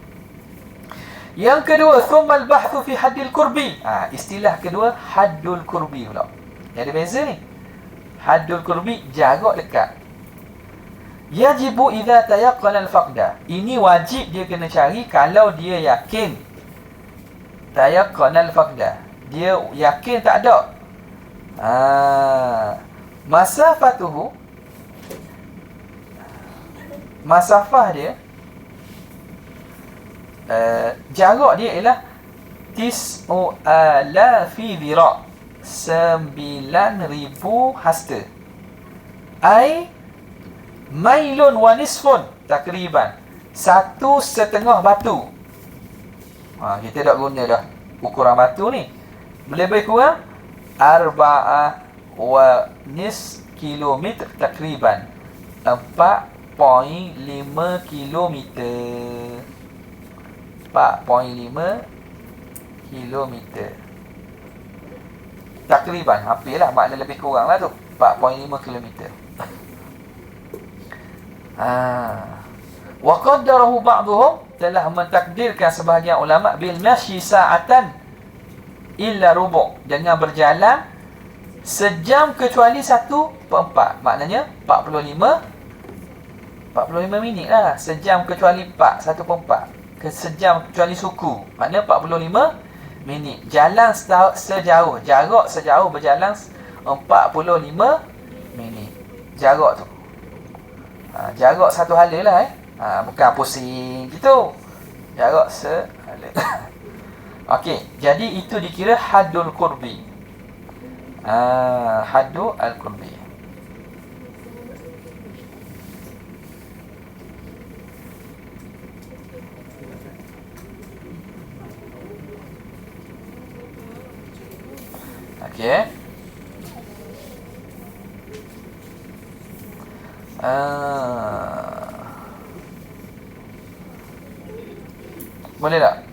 Yang kedua, thummal bahthu fi haddil kurbi. Istilah kedua, haddul kurbi pula. Ada beza ni. Haddul kurbi, jarak dekat. Yajibu idza tayaqqana al-faqda. Ini wajib dia kena cari kalau dia yakin. Tayaqqana al-faqda. Dia yakin tak ada. Masafatuhu. Masafah dia, jarak dia ialah 9,000 dhira', 9,000 hasta. Ai mailun wa nisfun takriban, 1,5 batu. Kita dah guna dah ukuran batu ni. Lebih kurang 4 wa nis kilometer takriban, 4.5 kilometer. 4.5 kilometer takriban, hampirlah, makna lebih kurang lah tu, 4.5 kilometer. Wa qaddarahu ba'dhum, telah mentakdirkan sebahagian ulama, bil masyi sa'atan illa rubu', dengan berjalan sejam kecuali 1/4. Maknanya 45 minit lah. Sejam kecuali 4, 1/4. Sejam kecuali suku, maknanya 45 minit. Jalan sejauh, jarak sejauh berjalan 45 minit. Jarak tu, jarak satu hala lah, bukan pusing gitu. Jarak sehala. Okey, jadi itu dikira haddul qurbi. Haddul al-qurbi. Okey. Boleh tak?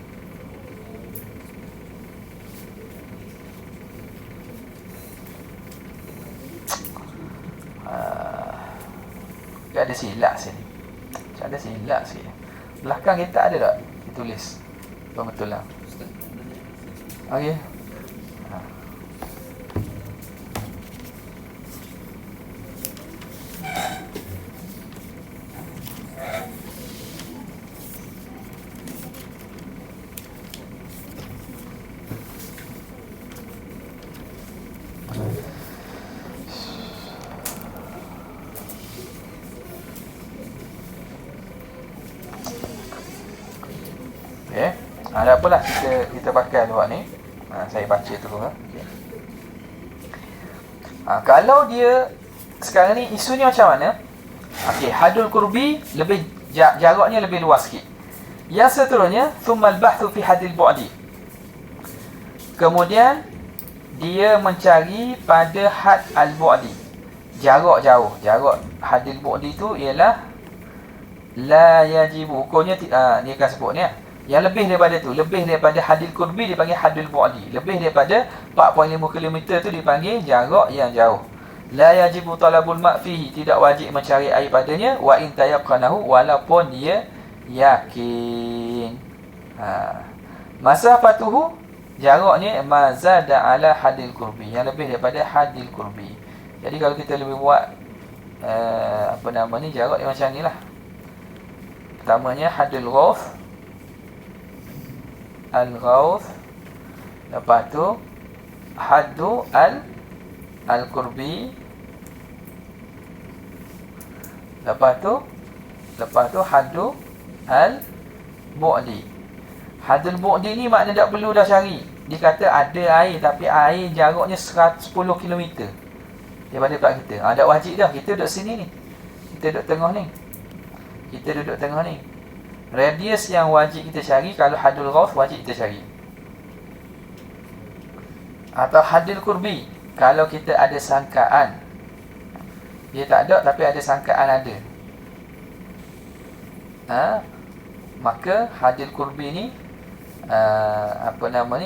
Ada silap sini. Ada silap sikit. Belakang kita ada tak ditulis pembetulan? Okey. Ada apalah, kita pakai luar ni. Saya baca terus. Okay. Kalau dia sekarang ni isunya macam mana? Okey, haddul qurbi lebih jaraknya lebih luas sikit. Yang seterusnya, thummal bahthu fi haddil bu'di. Kemudian dia mencari pada had al-bu'di, jarak jauh. Jarak haddil bu'di tu ialah la yajibu, hukumnya ni akan sebut ni. Yang lebih daripada tu, lebih daripada hadil qurbi dipanggil hadil bu'di. Lebih daripada 4.5 km tu dipanggil jarak yang jauh. La yajibu talabul ma' fihi, tidak wajib mencari air padanya, wa in tayaqqanahu, walaupun dia yakin. Masafatuhu, jaraknya mazada ala hadil qurbi, yang lebih daripada hadil qurbi. Jadi kalau kita lebih buat jarak dia macam ni lah. Pertamanya hadil ghauf, al-ghauf, Lepas tu haddu al-qurbi. Lepas tu haddu al-bu'di. Haddul bu'di ni makna tak perlu dah cari. Dia kata ada air, tapi air jaraknya 10 km daripada tempat kita. Tak wajib dah. Kita duduk sini ni. Kita duduk tengah ni. Radius yang wajib kita cari, kalau haddul ghauf wajib kita cari. Atau haddul qurbi, kalau kita ada sangkaan. Dia tak ada, tapi ada sangkaan ada. Maka haddul qurbi ni,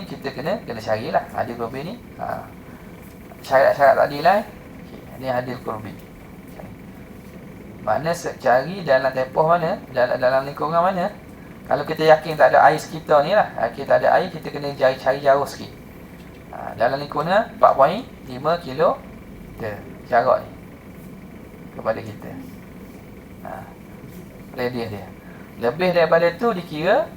kita kena carilah haddul qurbi ni. Syarat-syarat tadi lah. Ini haddul qurbi. Makna cari dalam tempoh mana, dalam lingkungan mana. Kalau kita yakin tak ada air sekitar ni lah, kita tak ada air, kita kena cari jauh sikit. Dalam lingkungan 4.5 kilo jarak ni kepada kita. Radius dia. Lebih daripada tu dikira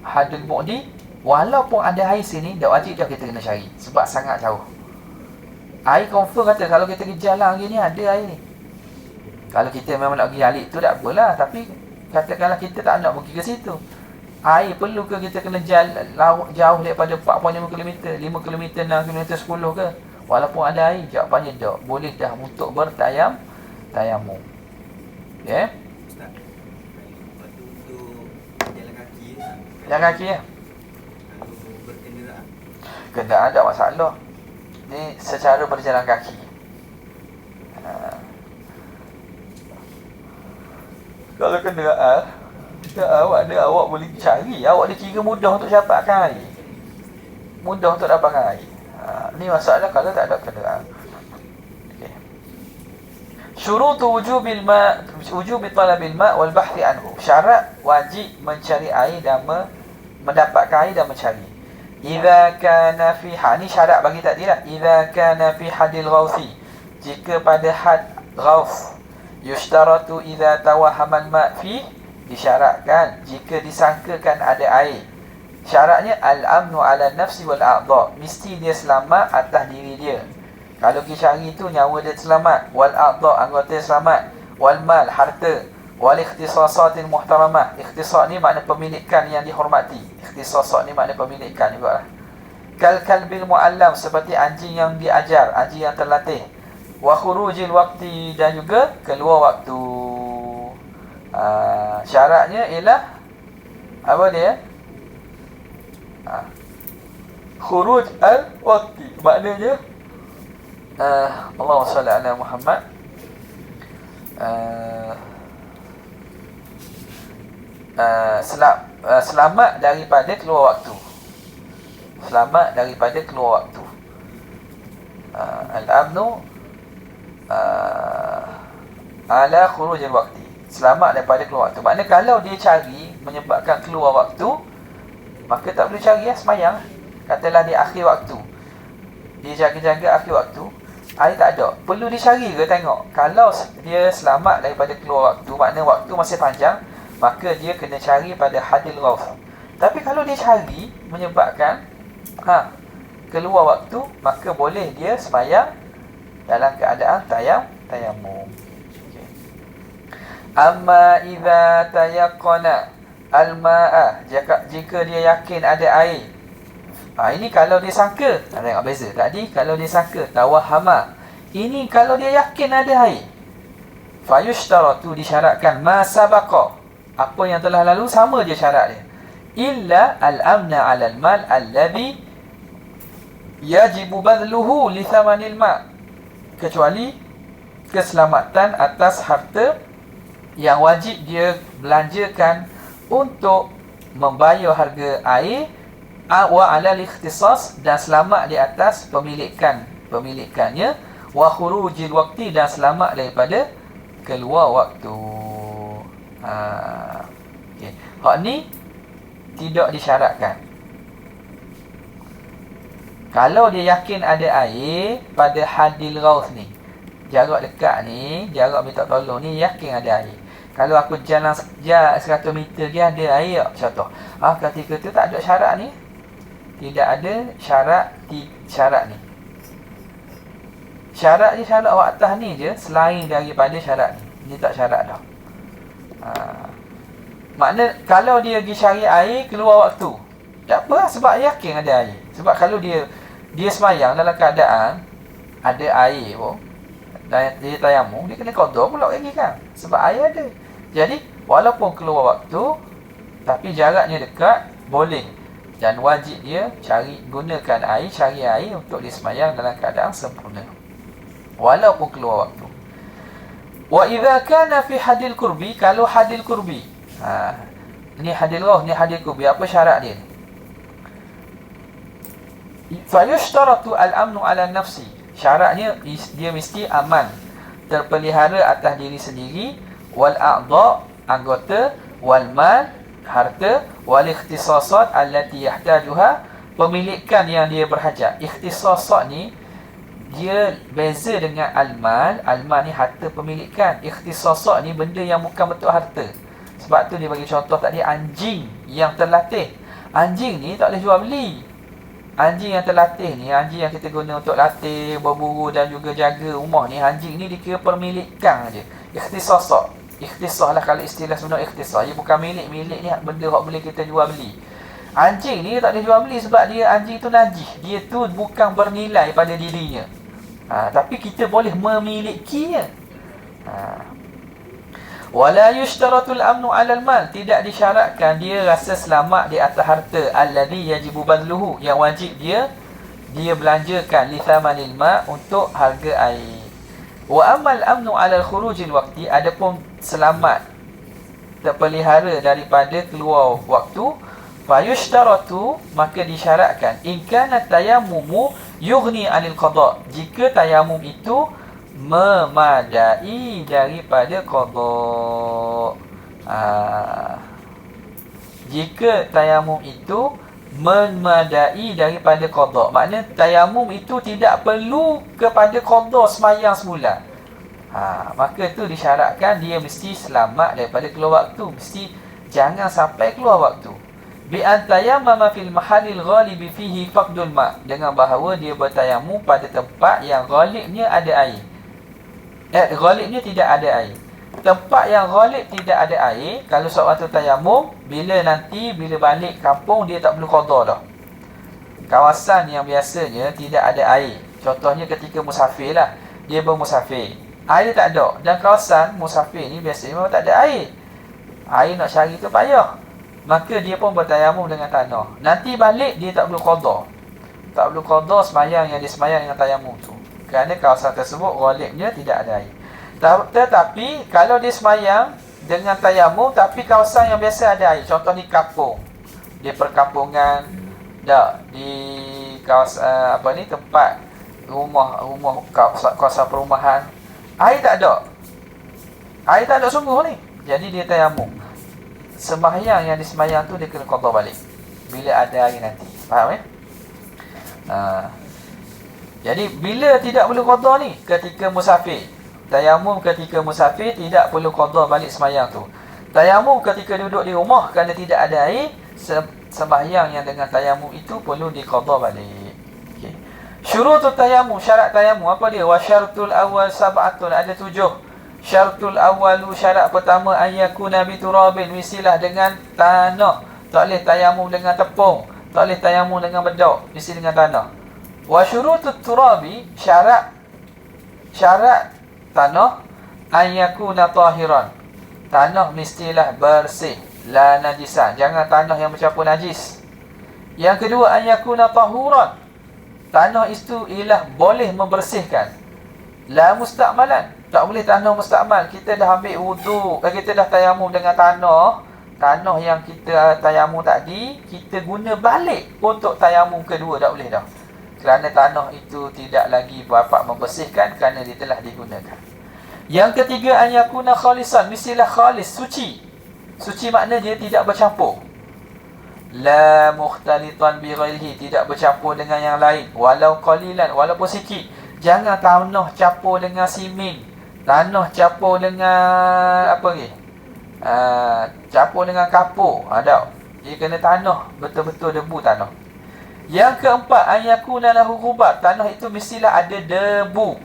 haddul bu'di. Walaupun ada air sini, tak wajib dah kita kena cari, sebab sangat jauh. Air confirm kata kalau kita pergi jalan hari ni ada air ni. Kalau kita memang nak pergi alik tu tak apalah, tapi katakanlah kita tak nak pergi ke situ, air perlu ke kita kena jalan jauh daripada 4.5 km, 5 km, 6 km, 10 ke? Walaupun ada air, jawapannya tak. Boleh dah untuk tayamum. Ya? Ustaz, waktu untuk jalan kaki Jalan kaki ya? kalau berkenderaan. Kenderaan tak masalah. Ni secara berjalan kaki. Kalau kenderaan, awak boleh cari. Awak dikira mudah untuk dapatkan air. Mudah untuk dapatkan air. Ni masalah kalau tak ada kenderaan. Okay. Syurutu wujubi talabil ma' wal bahthi anhu. Syarat wajib mencari air dan mendapatkan air dan mencari. Idza kana fi ni syarat bagi tadi lah. Idza kana fi hadil ghauthi. Jika pada had ghauf, yushtaratu idza tawahhamal ma' fi, disyaratkan jika disangkakan ada air. Syaratnya al-amnu ala nafsi wal a'dha, mesti dia selamat atas diri dia. Kalau kita cari tu nyawa dia selamat, wal a'dha anggota selamat, wal mal harta, wal ikhtisasatil muhtaramah. Ikhtisas ni makna pemilikan yang dihormati. Ikhtisasat ni makna pemilikan juga lah. Kal kalbil muallam, seperti anjing yang diajar, anjing yang terlatih. Wa khurujil waqti, dan juga keluar waktu. Syaratnya ialah apa dia? Khuruj al-waqti, maknanya Allahumma salli ala Muhammad. Selamat daripada keluar waktu. Selamat daripada keluar waktu. Al-amnu ala khurujil waqti, selamat daripada keluar waktu. Maknanya kalau dia cari menyebabkan keluar waktu, maka tak perlu cari semayang. Katalah di akhir waktu, dia jaga-jaga akhir waktu, air tak ada, perlu dicari ke tengok. Kalau dia selamat daripada keluar waktu, maknanya waktu masih panjang, maka dia kena cari pada hadil ghauf. Tapi kalau dia cari menyebabkan keluar waktu, maka boleh dia semayang dalam keadaan tayamum. Okay. Amma idza tayaqqana al-ma'a, jika dia yakin ada air. Ini kalau dia sangka. Tengok beza. Tadi kalau dia sangka, tawahhama. Ini kalau dia yakin ada air. Fayushtaratu, disyaratkan ma sabaqa, apa yang telah lalu sama je syarat dia. Illa al-amna 'ala al-mal alladhi yajibu badluhu li thamanil ma', kecuali keselamatan atas harta yang wajib dia belanjakan untuk membayar harga air, wa 'ala al-ikhtisas, dan selamat di atas pemilikannya, wa khurujil waqti, dan selamat daripada keluar waktu. Okay. Hak ni tidak disyaratkan. Kalau dia yakin ada air pada hadil ghaus ni, jarak dekat ni, jarak minta tolong ni, yakin ada air. Kalau aku jalan 100 meter dia ada air, contoh. Ketika tu tak ada syarat ni. tidak ada syarat ni. Syarat je, syarat awak atas ni je, selain daripada syarat ni. Ni tak syarat dah. Makna kalau dia pergi cari air, keluar waktu, tak apa, sebab yakin ada air. Sebab kalau dia semayang dalam keadaan ada air pun, dan dia tayamum, dia kena qada pula lagi kan, sebab air ada. Jadi walaupun keluar waktu, tapi jaraknya dekat, boleh. Dan wajib dia gunakan air, cari air untuk dia semayang dalam keadaan sempurna, walaupun keluar waktu. Wa idza kana fi hadil qurbi, kalau hadil qurbi, ni hadil roh, ni hadil qurbi, apa syarat dia ni? Fa yushtaratu al-amnu ala nafsi, syaratnya dia mesti aman, terpelihara atas diri sendiri, wal a'dha, anggota, wal mal, harta, wal ikhtisasat allati yahtajuha, pemilikan yang dia berhajat. Ikhtisasat ni dia beza dengan al-mal. Al-mal ni harta pemilikan, ikhtisasat ni benda yang bukan betul harta. Sebab tu dia bagi contoh tadi, anjing yang terlatih. Anjing ni tak boleh jual beli. Anjing yang terlatih ni, anjing yang kita guna untuk latih, berburu dan juga jaga rumah ni, anjing ni dikira permilikan je. Ikhtisasat. Ikhtisas lah kalau istilah sebenar ikhtisas. Ia bukan milik. Milik ni benda yang boleh kita jual beli. Anjing ni tak boleh jual beli sebab dia, anjing tu najis. Dia tu bukan bernilai pada dirinya. Tapi kita boleh memilikinya. Wala yushtaratul amnu 'alal mal, tidak disyaratkan dia rasa selamat di atas harta, alladhi yajibu badluhu, yang wajib dia belanjakan, li thamanil ma, untuk harga air. Wa amal amnu 'alal khurujil waqti, adapun selamat terpelihara daripada keluar waktu, fa yushtaratu, maka disyaratkan, in kana tayammumu yughni 'anil qada, jika tayamum itu memadai daripada qada. Jika tayamum itu memadai daripada qada, maknanya tayamum itu tidak perlu kepada qada semayang semula. Maka itu disyaratkan dia mesti selamat daripada keluar waktu, mesti jangan sampai keluar waktu. Bi an tayammama fil mahallil ghalibi fihi faqdul ma, dengan bahawa dia bertayamum pada tempat yang ghalibnya ada air. Ghalibnya tidak ada air. Tempat yang ghalib tidak ada air, kalau seorang tu tayamum, bila balik kampung, dia tak perlu qada dah. Kawasan yang biasanya tidak ada air, contohnya ketika musafir lah, dia bermusafir, air tak ada, dan kawasan musafir ni biasanya memang tak ada air. Air nak cari tu payah, maka dia pun bertayamum dengan tanah. Nanti balik dia tak perlu qada. Tak perlu qada semayang yang dia semayang dengan tayamum tu, kerana kawasan tersebut ghalibnya tidak ada air. Tetapi kalau dia semayang dengan tayamum, tapi kawasan yang biasa ada air, contoh di kampung, di perkampungan, di kawasan tempat rumah kawasan perumahan, air tak ada sungguh ni, jadi dia tayamum, sembahyang yang disembahyang tu dia kena qada balik bila ada air nanti. Faham Jadi bila tidak perlu qada ni, ketika musafir. Tayamum ketika musafir tidak perlu qada balik sembahyang tu. Tayamum ketika duduk di rumah kerana tidak ada air, sembahyang yang dengan tayamum itu perlu diqada balik. Okey. Syurutut tayamum, syarat tayamum apa dia? Wa syaratul awal sab'atun, ada 7. Syaratul awalu, syarat pertama, ayyakuna bi turabin, mestilah dengan tanah. Tak boleh tayamum dengan tepung, tak boleh tayamum dengan bedak, mesti dengan tanah. Wa syurutut turabi, syarat tanah, ayyakuna tahiran, tanah mestilah bersih, la najisan, jangan tanah yang bercampur najis. Yang kedua, ayyakuna tahuran, tanah itu ialah boleh membersihkan, la musta'malan, tak boleh tanah mustakmal. Kita dah ambil wudu, kita dah tayamum dengan tanah yang kita tayamum tadi, kita guna balik untuk tayamum kedua, tak boleh dah, kerana tanah itu tidak lagi dapat membersihkan kerana dia telah digunakan. Yang ketiga, an yakuna khalisan, mestilah khalis, suci. Suci makna dia tidak bercampur. La mukhtalitan bi ghairihi, tidak bercampur dengan yang lain, walau qalilan, walaupun sikit. Jangan tanah campur dengan simen, tanah campur dengan apa ni? Campur dengan kapur. Tak. Dia kena tanah betul-betul debu tanah. Yang keempat, ayakuna lahu ghubar, tanah itu mestilah ada debu.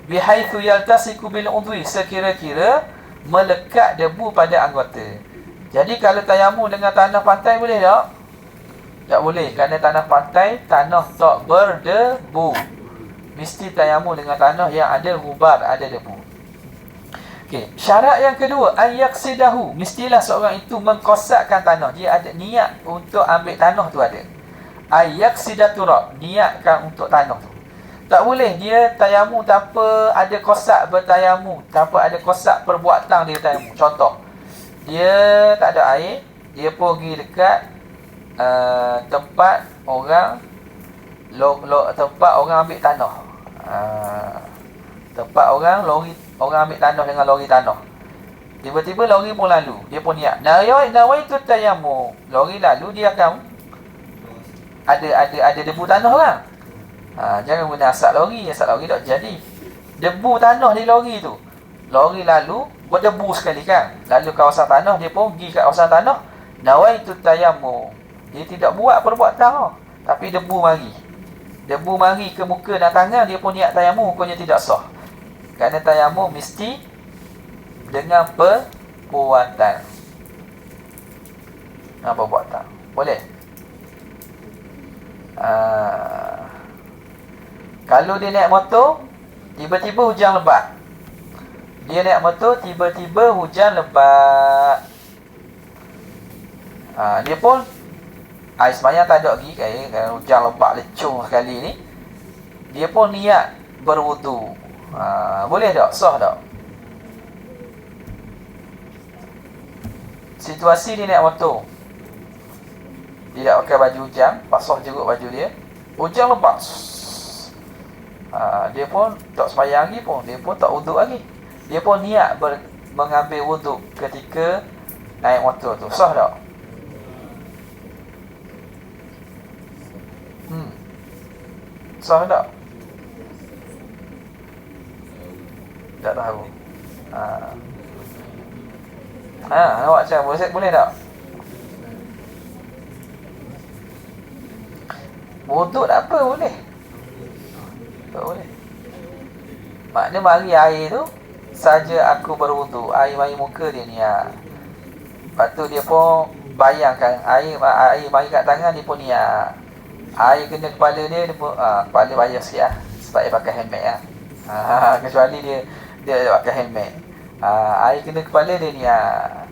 Bihaitsu yaltasiku bil udwi, sekira-kira melekat debu pada anggota. Jadi kalau tayamum dengan tanah pantai boleh tak? Tak boleh, kerana tanah pantai tanah tak berdebu. Mesti tayamum dengan tanah yang ada ghubar, ada debu. Okey, syarat yang kedua, ayyaksidahu, mestilah seorang itu mengkosakkan tanah. Dia ada niat untuk ambil tanah tu ada. Ayyaksidaturab, niatkan untuk tanah tu. Tak boleh dia tayamum tanpa ada kosak bertayamum, tanpa ada kosak perbuatan dia tayamum. Contoh, dia tak ada air, dia pergi dekat tempat orang tempat orang ambil tanah. Tempat orang ambil tanah dengan lori tanah. Tiba-tiba lori pun lalu, dia pun niat. Nawaitu tayamum. Lori lalu, dia akan ada debu tanah kan. Jangan guna asap lori tak jadi. Debu tanah di lori tu. Lori lalu berdebu sekali kan. Lalu kawasan tanah, dia pun pergi kat kawasan tanah. Nawaitu tayamum. Dia tidak buat perbuatan, tapi debu mari. Debu mari ke muka dan tangan, dia pun niat tayamum, hukumnya tidak sah. Kerana tayamum mesti dengan perbuatan. Perbuatan. Boleh? Kalau dia naik motor, tiba-tiba hujan lebat. Dia naik motor, tiba-tiba hujan lebat. Dia pun air semayang tak ada lagi, kan hujan lebat lecung sekali ni. Dia pun niat berwudu. Boleh tak? Sah tak? Situasi dia naik motor, dia tak pakai baju hujan, basah jeruk baju dia, hujan lebat. Dia pun tak semayang lagi pun, dia pun tak wuduk lagi. Dia pun niat mengambil wuduk ketika naik motor tu. Sah tak? Sah tak? Tak tahu. Awak macam boleh tak? Wuduk tak apa, boleh. Tak boleh. Maknanya mari air tu, saja aku berwuduk, air mari muka dia niat. Lepas tu dia pun bayangkan air mari kat tangan, dia pun niat. Air kena kepala dia pun kepala bayar sikit lah, sebab dia pakai helmet lah. Kecuali dia pakai helmet. Air kena kepala dia niat.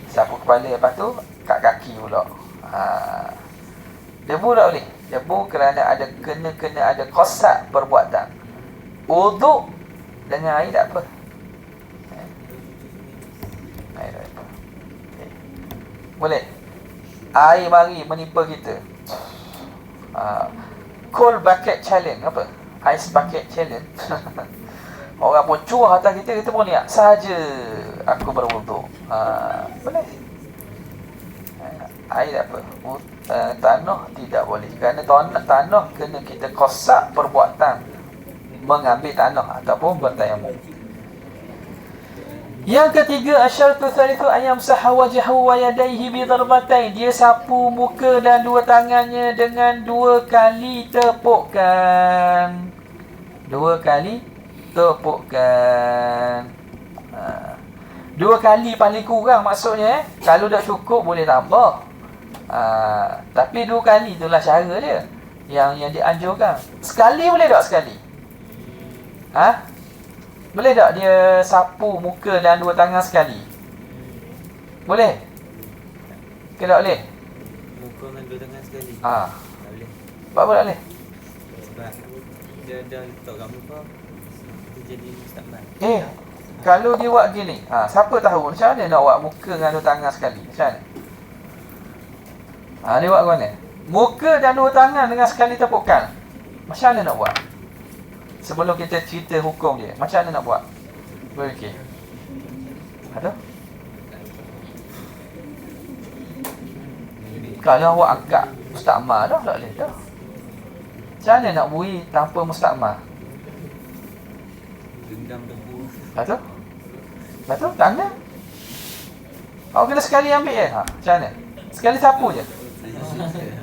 Sapu kepala, lepas tu kat kaki pula. Debu tak boleh. Debu kerana ada kena ada kosak perbuatan. Wuduk dengan air tak apa. Air tak apa. Okay. Boleh. Air mari menimpa kita. Cold bucket challenge apa? Ice bucket challenge. Orang pun curah atas kita pun niat saja aku berwuduk. Boleh. Air tak apa. Tanah tidak boleh. Kerana tanah kena kita kosak perbuatan mengambil tanah ataupun bertayamum. Yang ketiga, asyaratu tsalitsu ayam sahawajahu wa yadayhi bi darbatain. Dia sapu muka dan dua tangannya dengan 2 kali tepukan. 2 kali tepukan. 2 kali paling kurang maksudnya. Kalau dah cukup boleh tambah. Tapi 2 kali itulah cara dia yang dianjurkan. Sekali boleh tak sekali? Boleh tak dia sapu muka dan 2 tangan sekali? Boleh? Ke tak boleh? Muka dengan 2 tangan sekali. Tak boleh. Apa tak boleh? Sebab dia dah letak kat muka, dia jadi mustaqbal. Kalau dia buat gini, siapa tahu macam mana nak buat muka dengan 2 tangan sekali? Macam mana? Dia buat macam mana? Muka dan 2 tangan dengan sekali tepukan. Macam mana nak buat? Sebelum kita cerita hukum dia, macam mana nak buat? Berfikir. Ada? Kalau awak angkat mustakmal dah, tak boleh dah. Macam mana nak bui tanpa mustakmal? Genggam debu. Betul? Betul? Tangan? Awak kena sekali ambil macam mana? Sekali sapu je.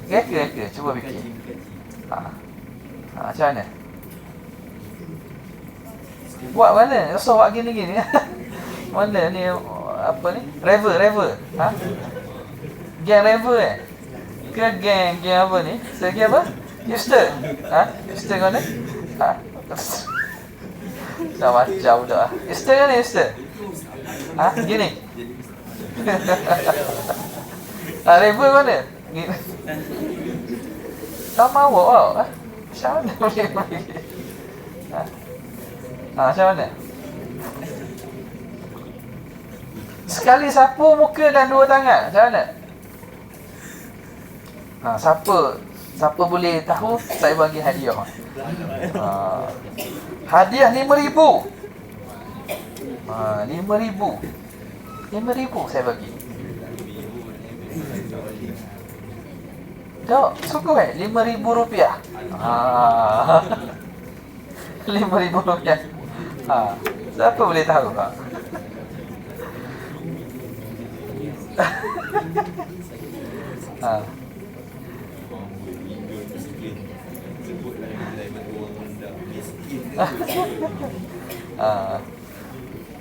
Reka. Cuba fikir. Macam mana? Buat mana? Rasa buat gini-gini. Mana ni? Apa ni? Rever. Gang rever ke gang apa ni? Geng apa? Hipster. Hipster kan ni? Dah macam dah. Hipster kan ni hipster? Gini. Rever mana? Gini. Tak mahu awak. Macam mana boleh pergi? Macam mana? Sekali sapu muka dan dua tangan. Macam mana? Siapa boleh tahu, saya bagi hadiah. Hadiah RM5,000. RM5,000 saya bagi. Tak, suka RM5,000. RM5,000. Siapa boleh tahu?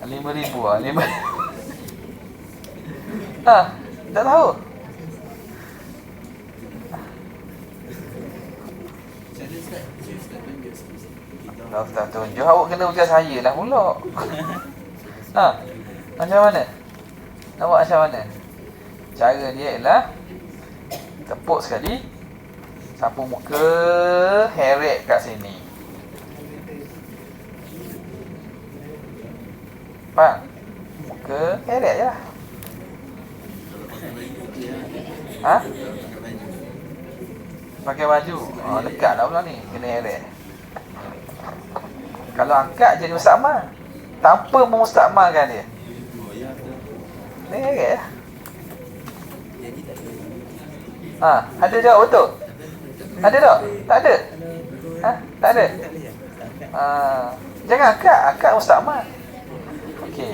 RM5,000. Tak tahu. Kalau tak tunjuk, awak kena ucap saya lah pula. Macam mana? Awak macam mana? Cara dia ialah tepuk sekali, sapu muka, heret kat sini. Faham? Muka, heret je lah. Pakai baju. Dekat lah pula ni. Kena heret. Kalau angkat jadi mustakmal, tanpa memustakmalkan dia, ni heret lah. Ada jawab betul? Ada tak? Tak ada? Tak ada? Jangan angkat mustakmal. Okey.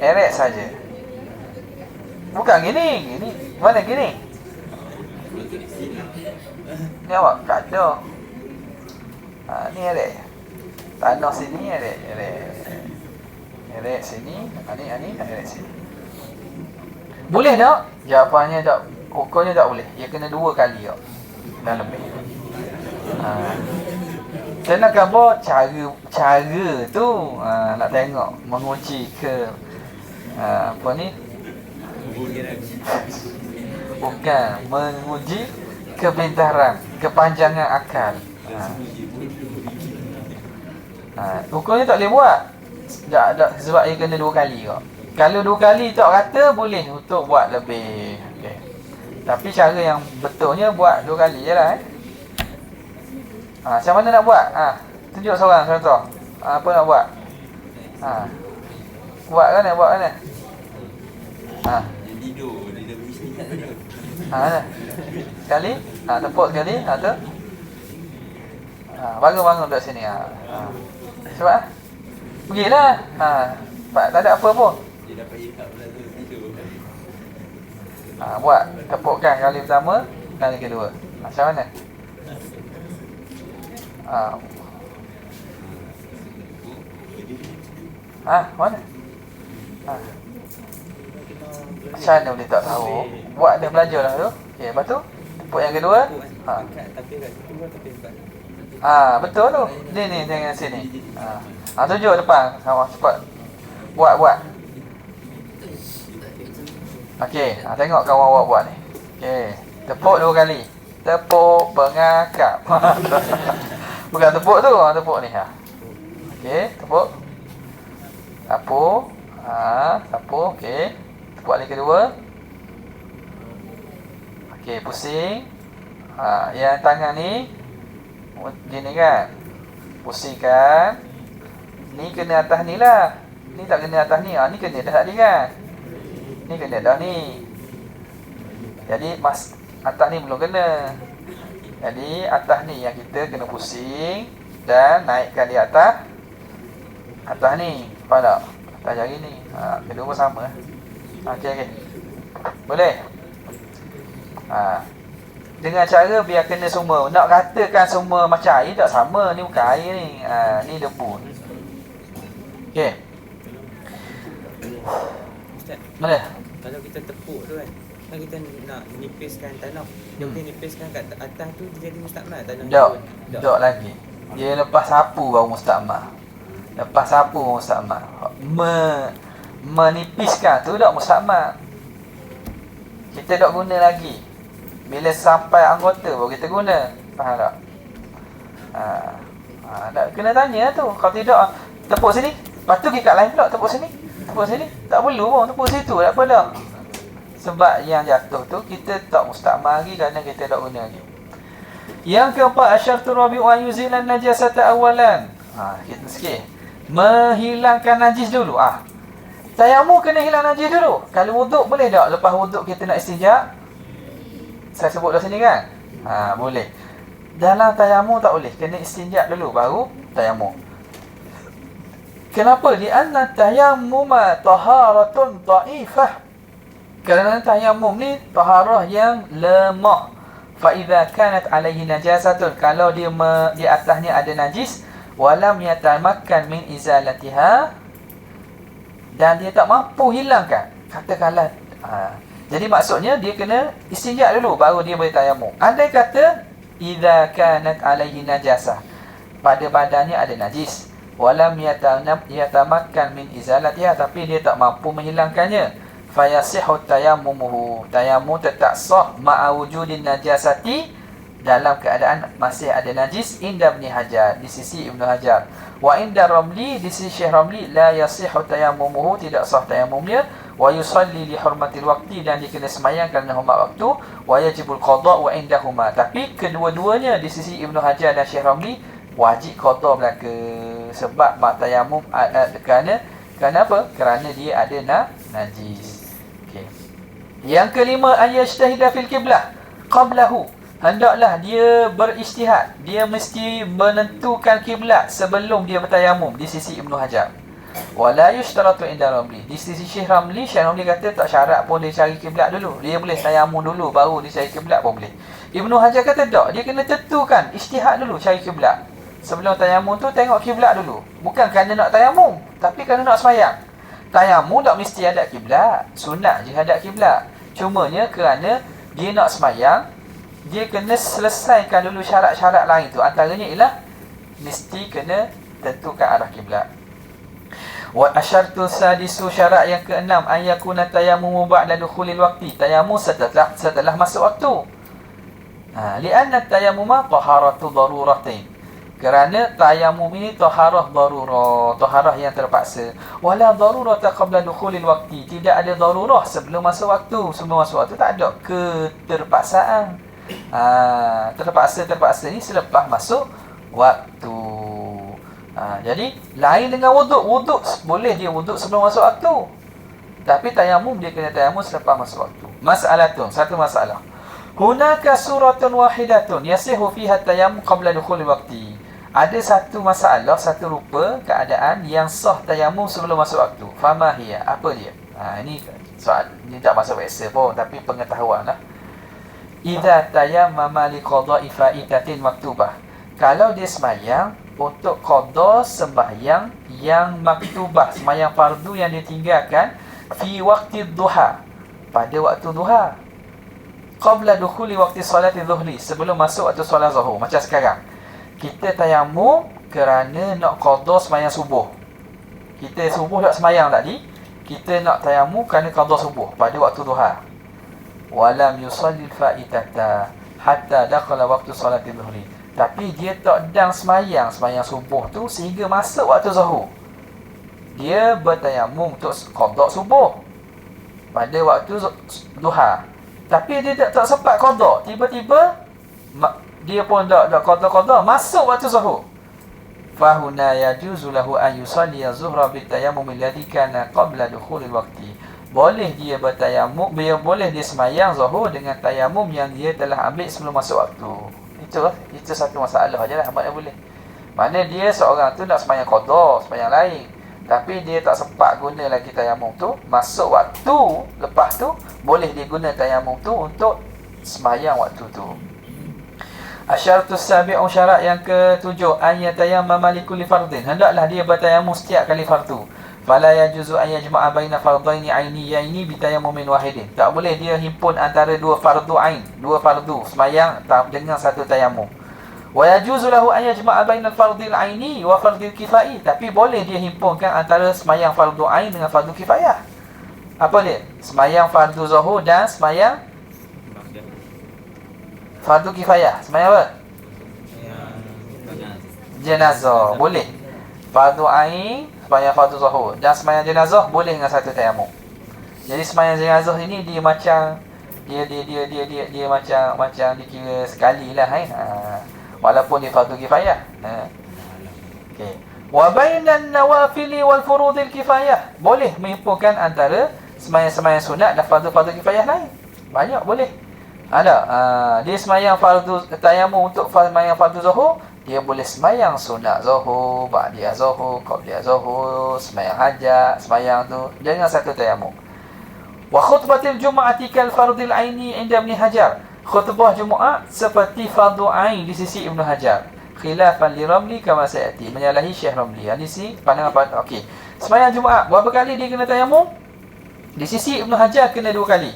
Heret saja. Bukan gini. Mana gini? Ni awak kata. Ni heret. Tanah sini heret. Heret sini. Ni heret sini. Boleh tak? Jawapannya tak. Pokoknya tak boleh. Ia kena 2 kali tak. Dan lebih. Saya nak gambar cara tu. Nak tengok. Menguji ke apa ni? Bukan. Menguji kepintaran, kepanjangan akal. Pokoknya tak boleh buat. Tak, sebab ia kena 2 kali kok. Kalau 2 kali tak kata, boleh untuk buat lebih. Okay. Tapi cara yang betulnya buat 2 kali je lah. Macam mana nak buat? Tunjuk seorang contoh. Apa nak buat? Buat kan? Mana? Sekali. Tepuk sekali. Tu. Bangun duduk sini. Sebab pergilah. Tak ada apa pun. Buat. Tepukkan kali pertama, kali kedua. Macam mana? Mana? Macam mana boleh tak tahu? Buat dia belajar lah tu. Okay, lepas tu tepuk yang kedua. Betul tu. Ni dengan sini. Tunjuk depan. Awak cepat. Buat. Okey, tengok kawan awak buat ni. Okey, tepuk 2 kali. Tepuk pengakap. Bukan tepuk tu, tepuk ni. Okey, tepuk. Sapu, okey. Tepuk kali kedua. Okey, pusing. Yang tangan ni gini kan. Pusingkan. Ni kena atas ni lah. Ni tak kena atas ni. Ni kena dah tadi kan. Ni kena dah ni. Jadi atas ni belum kena. Jadi atas ni yang kita kena pusing dan naikkan di atas ni. Nampak tak? Atas jari ni. Kedua pun sama. Okey. Boleh? dengan cara biar kena semua. Nak katakan semua macam air tak sama, ni bukan air ni. Ni debu ni. Okey. Ustaz, Mana? kalau kita tepuk tu kan kita nak nipiskan tanah. Dia boleh nipiskan kat atas tu dia jadi mustakmal tanah. Tak lagi. Dia lepas sapu baru mustakmal. Lepas sapu baru mustakmal. Menipiskan tu tak mustakmal. Kita tak guna lagi. Bila sampai anggota baru kita guna. Faham tak? Tak kena tanya tu. Kalau tidak, tepuk sini. Lepas tu kat lain pula, tepuk sini. Tepuk sini. Tak perlu pun, tepuk situ. Tak apa dah. Sebab yang jatuh tu, kita tak mustakmal lagi kerana kita tak guna lagi. Yang keempat, asyartu rabi'u an yuzilan najasata awalan. Kita sikit. Menghilangkan najis dulu. Tayamum kena hilang najis dulu. Kalau wuduk boleh tak? Lepas wuduk kita nak istinja? Saya sebut dah sini kan? Boleh. Dalam tayamum tak boleh. Kena istinja dulu baru tayamum. Kenapa? Lianna tayammuma taharatun ta'ifah. Kerana tayamum ni taharah yang lemah. Fa idza kanat alaihi najasatun, kalau dia di atasnya ada najis, walam yatamakkan min izalatiha, dan dia tak mampu hilangkan. Katakanlah jadi maksudnya dia kena istinja dulu baru dia boleh tayamum. Andai kata idza kanat alaihi najasah, pada badannya ada najis, walam yatamakkan min izalatiha, tapi dia tak mampu menghilangkannya, fayasihu tayammumuhu, tayamum tetap sah ma'a wujudin najasati, dalam keadaan masih ada najis, inda Ibn Hajar, di sisi Ibn Hajar, wa inda Ramli, di sisi Syekh Ramli, la yasihu tayammumuhu, tidak sah tayamumnya, wa yusalli li hurmatil waqti, dan dia kena semayang kerana hormat waktu, wa yajibul qada' wa indahuma, tapi kedua-duanya di sisi Ibn Hajar dan Syekh Ramli wajib qada belaka, sebab mak tayamum kerana apa? Kerana dia ada najis. Yang kelima, ayashtahida fil qiblah qablahu, hendaklah dia beristihad, dia mesti menentukan kiblat sebelum dia bertayamum di sisi Ibnu Hajar. Wala yushtaratu inda Ramli, di sisi Syekh Ramli kata tak syarat pun dia cari kiblat dulu, dia boleh tayamum dulu baru dia cari kiblat pun boleh. Ibnu Hajar kata tak, dia kena tentukan istihad dulu cari kiblat. Sebelum tayamum tu tengok kiblat dulu, bukan kerana nak tayamum, tapi kerana nak sembahyang. Tayamum tak mesti hadap kiblat, sunat je hadap kiblat. Cumanya kerana dia nak sembahyang, dia kena selesaikan dulu syarat-syarat lain tu. Antaranya ialah mesti kena tentukan arah kiblat. Wa asyartu sadisu, syarat yang keenam, ayakuna tayammum ba'da dukhulil waqti, tayamum setelah masuk waktu. Lianna tayammuma taharatu daruratain, kerana tayamum ini taharah darurah, taharah yang terpaksa. Wala darurata qabla dukhulil waqti, tidak ada darurah sebelum masuk waktu. Sebelum masuk waktu tak ada keterpaksaan. Terpaksa ni selepas masuk waktu. Jadi lain dengan wuduk. Wuduk boleh dia wuduk sebelum masuk waktu, tapi tayamum dia kena tayamum selepas masuk waktu. Mas'alatun, satu masalah. Hunaka suratun wahidatun yasihu fiha tayammum qabla dukhulil waqti. Ada satu masalah, satu rupa keadaan yang sah tayamum sebelum masuk waktu. Fama hiya, apa dia? Ini soal, ini tak masuk biasa pun, tapi pengetahuan lah. Idza tayammama li qada'i fa'itatin maktubah, kalau dia sembahyang untuk qada sembahyang yang maktubah, sembahyang fardu yang ditinggalkan, fi waqti duha, pada waktu duha, qabla dukhuli waqti salati dhuhri, sebelum masuk waktu solat zuhur. Macam sekarang kita tayamum kerana nak qada sembahyang subuh. Kita subuh tak sembahyang tadi, kita nak tayamum kerana qada subuh pada waktu duha. Walam yusalli fa'itata hatta dakhala waqtu salati dhuhri, tapi dia tak sedang sembahyang subuh tu sehingga masuk waktu zuhur. Dia bertayamum untuk qada subuh pada waktu duha, tapi dia tak sempat qada. Tiba-tiba dia pun tak qada, masuk waktu zuhur. Fahuna yajuzu lahu an yusalli az-zuhra bitayammum alladhi kana qabla dukhulil waqti. Boleh dia bertayamum, boleh dia sembahyang zuhur dengan tayamum yang dia telah ambil sebelum masuk waktu. Itu satu masalah ajalah, mana boleh. Mana dia seorang tu nak sembahyang qada, sembahyang lain, tapi dia tak sempat guna lagi tayamum tu, masuk waktu lepas tu boleh dia guna tayamum tu untuk sembahyang waktu tu. Asyaratus sabi'u, syarat yang ketujuh, an yatayammama likulli fardin, hendaklah dia bertayamum setiap kali fardu. Fala yajuzu an yajma'a baina fardaini 'ainiyaini bi tayammumin wahidin. Tak boleh dia himpun antara dua fardu ain, dua fardu semayang dengan satu tayamum. Wa yajuzu lahu an yajma'a baina al-fardil 'aini wa fardil kifai. Tapi boleh dia himpunkan antara semayang fardu ain dengan fardu kifayah. Apa dia? Semayang fardu zuhur dan semayang fardu kifayah. Semayang apa? Jenazah. Boleh. Fardu ain, semayang fardu zuhur, dan semayang jenazah boleh dengan satu tayamum. Jadi semayang jenazah ini dia macam dia macam dikira sekali lah kan. Walaupun dia fardu kifayah. Okey. Wa bainan nawafili wal furudil kifayah. Boleh menghimpunkan antara semayang-semayang sunat dan fardu-fardu kifayah lain. Banyak boleh. Ada dia semayang fardu tayamum untuk semayang fardu zuhur, dia boleh semayang sunat zuhur, ba'diyah zuhur, qabliyah zuhur, semayang hajat, semayang tu dengan satu tayamum. Wa khutbatil jumu'ati kal fardil aini 'inda Ibn Hajar. Khutbah Jumaat seperti fardu ain di sisi Ibn Hajar. Khilafan li Ramli kama sayati, menyalahi Syekh Ramli. Di sini pandangan okey. Semayang Jumaat berapa kali dia kena tayamum? Di sisi Ibn Hajar kena 2 kali.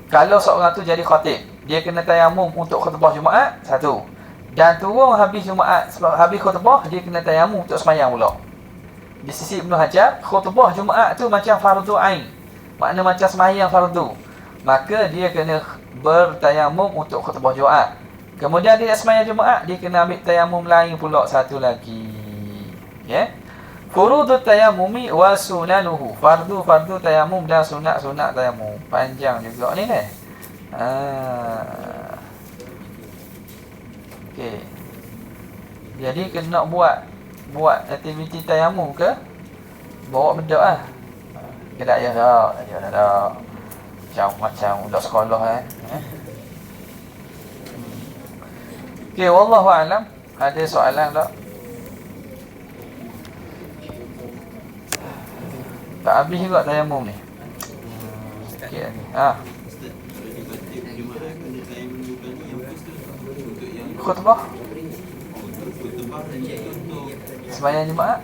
Kalau seorang tu jadi khatib, dia kena tayamum untuk khutbah Jumaat satu. Dan turun habis Jumaat, habis khutbah, dia kena tayamum untuk semayang pula. Di sisi Ibn Hajar, khutbah Jumaat tu macam fardu ain, makna macam semayang fardu. Maka dia kena bertayamum untuk khutbah Jumaat. Kemudian dia semayang Jumaat, dia kena ambil tayamum lain pula satu lagi. Ya. Furudut tayamumi wa sunanuhu. Fardu tayamum dan sunat tayamum. Panjang juga ni ni. Okey. Jadi kena buat aktiviti tayamum ke? Bawa bedak ah. Kedak ya dah. Macam budak sekolah Okey, wallahu alam. Ada soalan tak? Tak habis juga tayamum ni. Okey ni. Khutbah semayang Jumaat.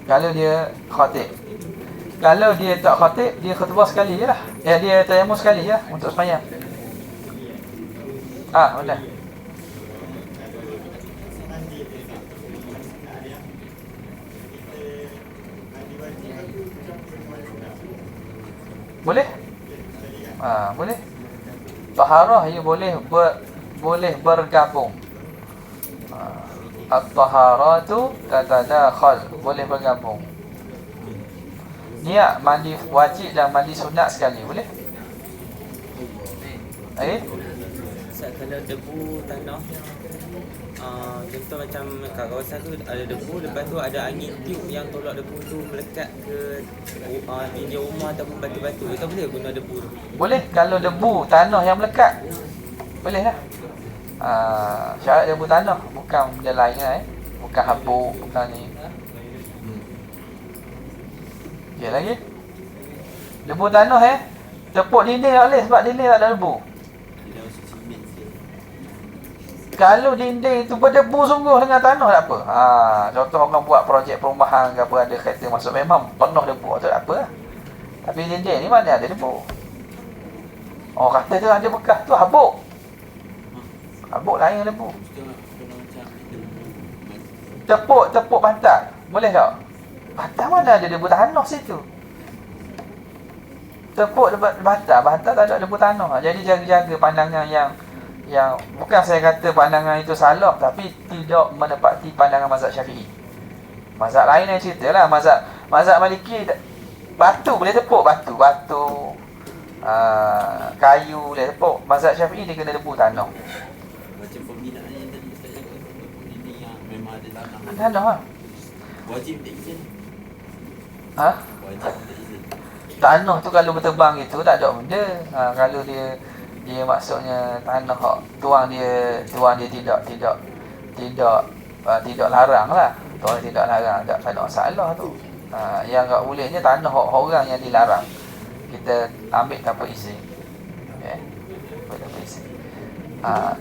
Kalau dia khatib. Kalau dia tak khatib, dia khutbah sekali je lah. Dia tayamum sekali je lah untuk semayang. Boleh. Boleh? Boleh. Taharah ia boleh bergabung. At-taharatu tatadakhal, boleh bergabung. Niat mandi wajib dan mandi sunat sekali, boleh? Kalau debu tanah, contoh macam kat kawasan tu ada debu, lepas tu ada angin tiup yang tolak debu tu melekat ke dinding rumah ataupun batu-batu, kita boleh guna debu tu? Boleh, kalau debu tanah yang melekat, boleh lah. Syarat debu tanah, bukan benda lain lah bukan habuk, bukan ni. Okey lagi. Debu tanah tepuk dinding tak boleh sebab dinding tak ada debu. Kalau dinding tu berdebu sungguh dengan tanah tak apa. Contoh orang buat projek perumahan ke apa, ada kereta masuk memang penuh debu, tu tak apa. Tapi dinding ni mana ada debu. Orang kata tu ada bekas tu habuk. Habuk lain dengan debu. Tepuk bantal, boleh tak? Bantal mana ada debu tanah situ. Tepuk bantal tak ada debu tanah. Jadi jaga-jaga pandangan yang bukan saya kata pandangan itu salah, tapi tidak menepati pandangan mazhab Syafi'i. Mazhab lain yang ceritalah, mazhab Maliki batu boleh tepuk, batu kayu boleh tepuk. Mazhab Syafi'i dia kena debu tanah. Macam pembinaan yang tadi saya kata, ini yang memang ada tanah. Tanah lah. Wajib tak izin. Wajib tak izin. Tanah tu kalau bertebang itu tak ada benda. Kalau dia maksudnya tanah tuang dia tidak larang lah. Tuang tidak larang, tak ada masalah tu. Yang tak bolehnya tanah orang yang dilarang, kita ambil tanpa izin. Tanpa izin.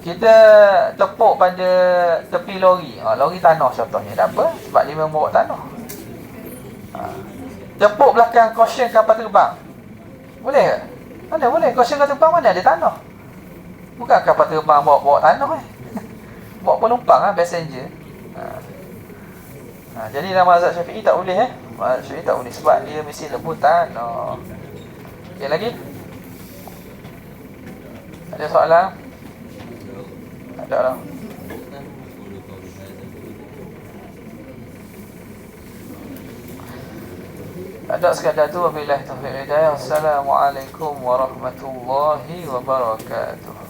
Kita tepuk pada tepi lori. Lori tanah contohnya. Tak apa, sebab dia memang bawa tanah. Tepuk belakang caution kapal terbang. Boleh ke? Mana boleh? Caution kapal terbang mana ada tanah? Bukan kapal terbang bawa tanah bawa penumpang passenger. Jadi dalam mazhab Syafi'i tak boleh Mazhab Syafi'i tak boleh sebab dia mesti lembu tanah. Okey lagi? Ada soalan? Ada lah. Ada sekadar tu. Wabillahi taufiq hidayah. Assalamualaikum warahmatullahi wabarakatuh.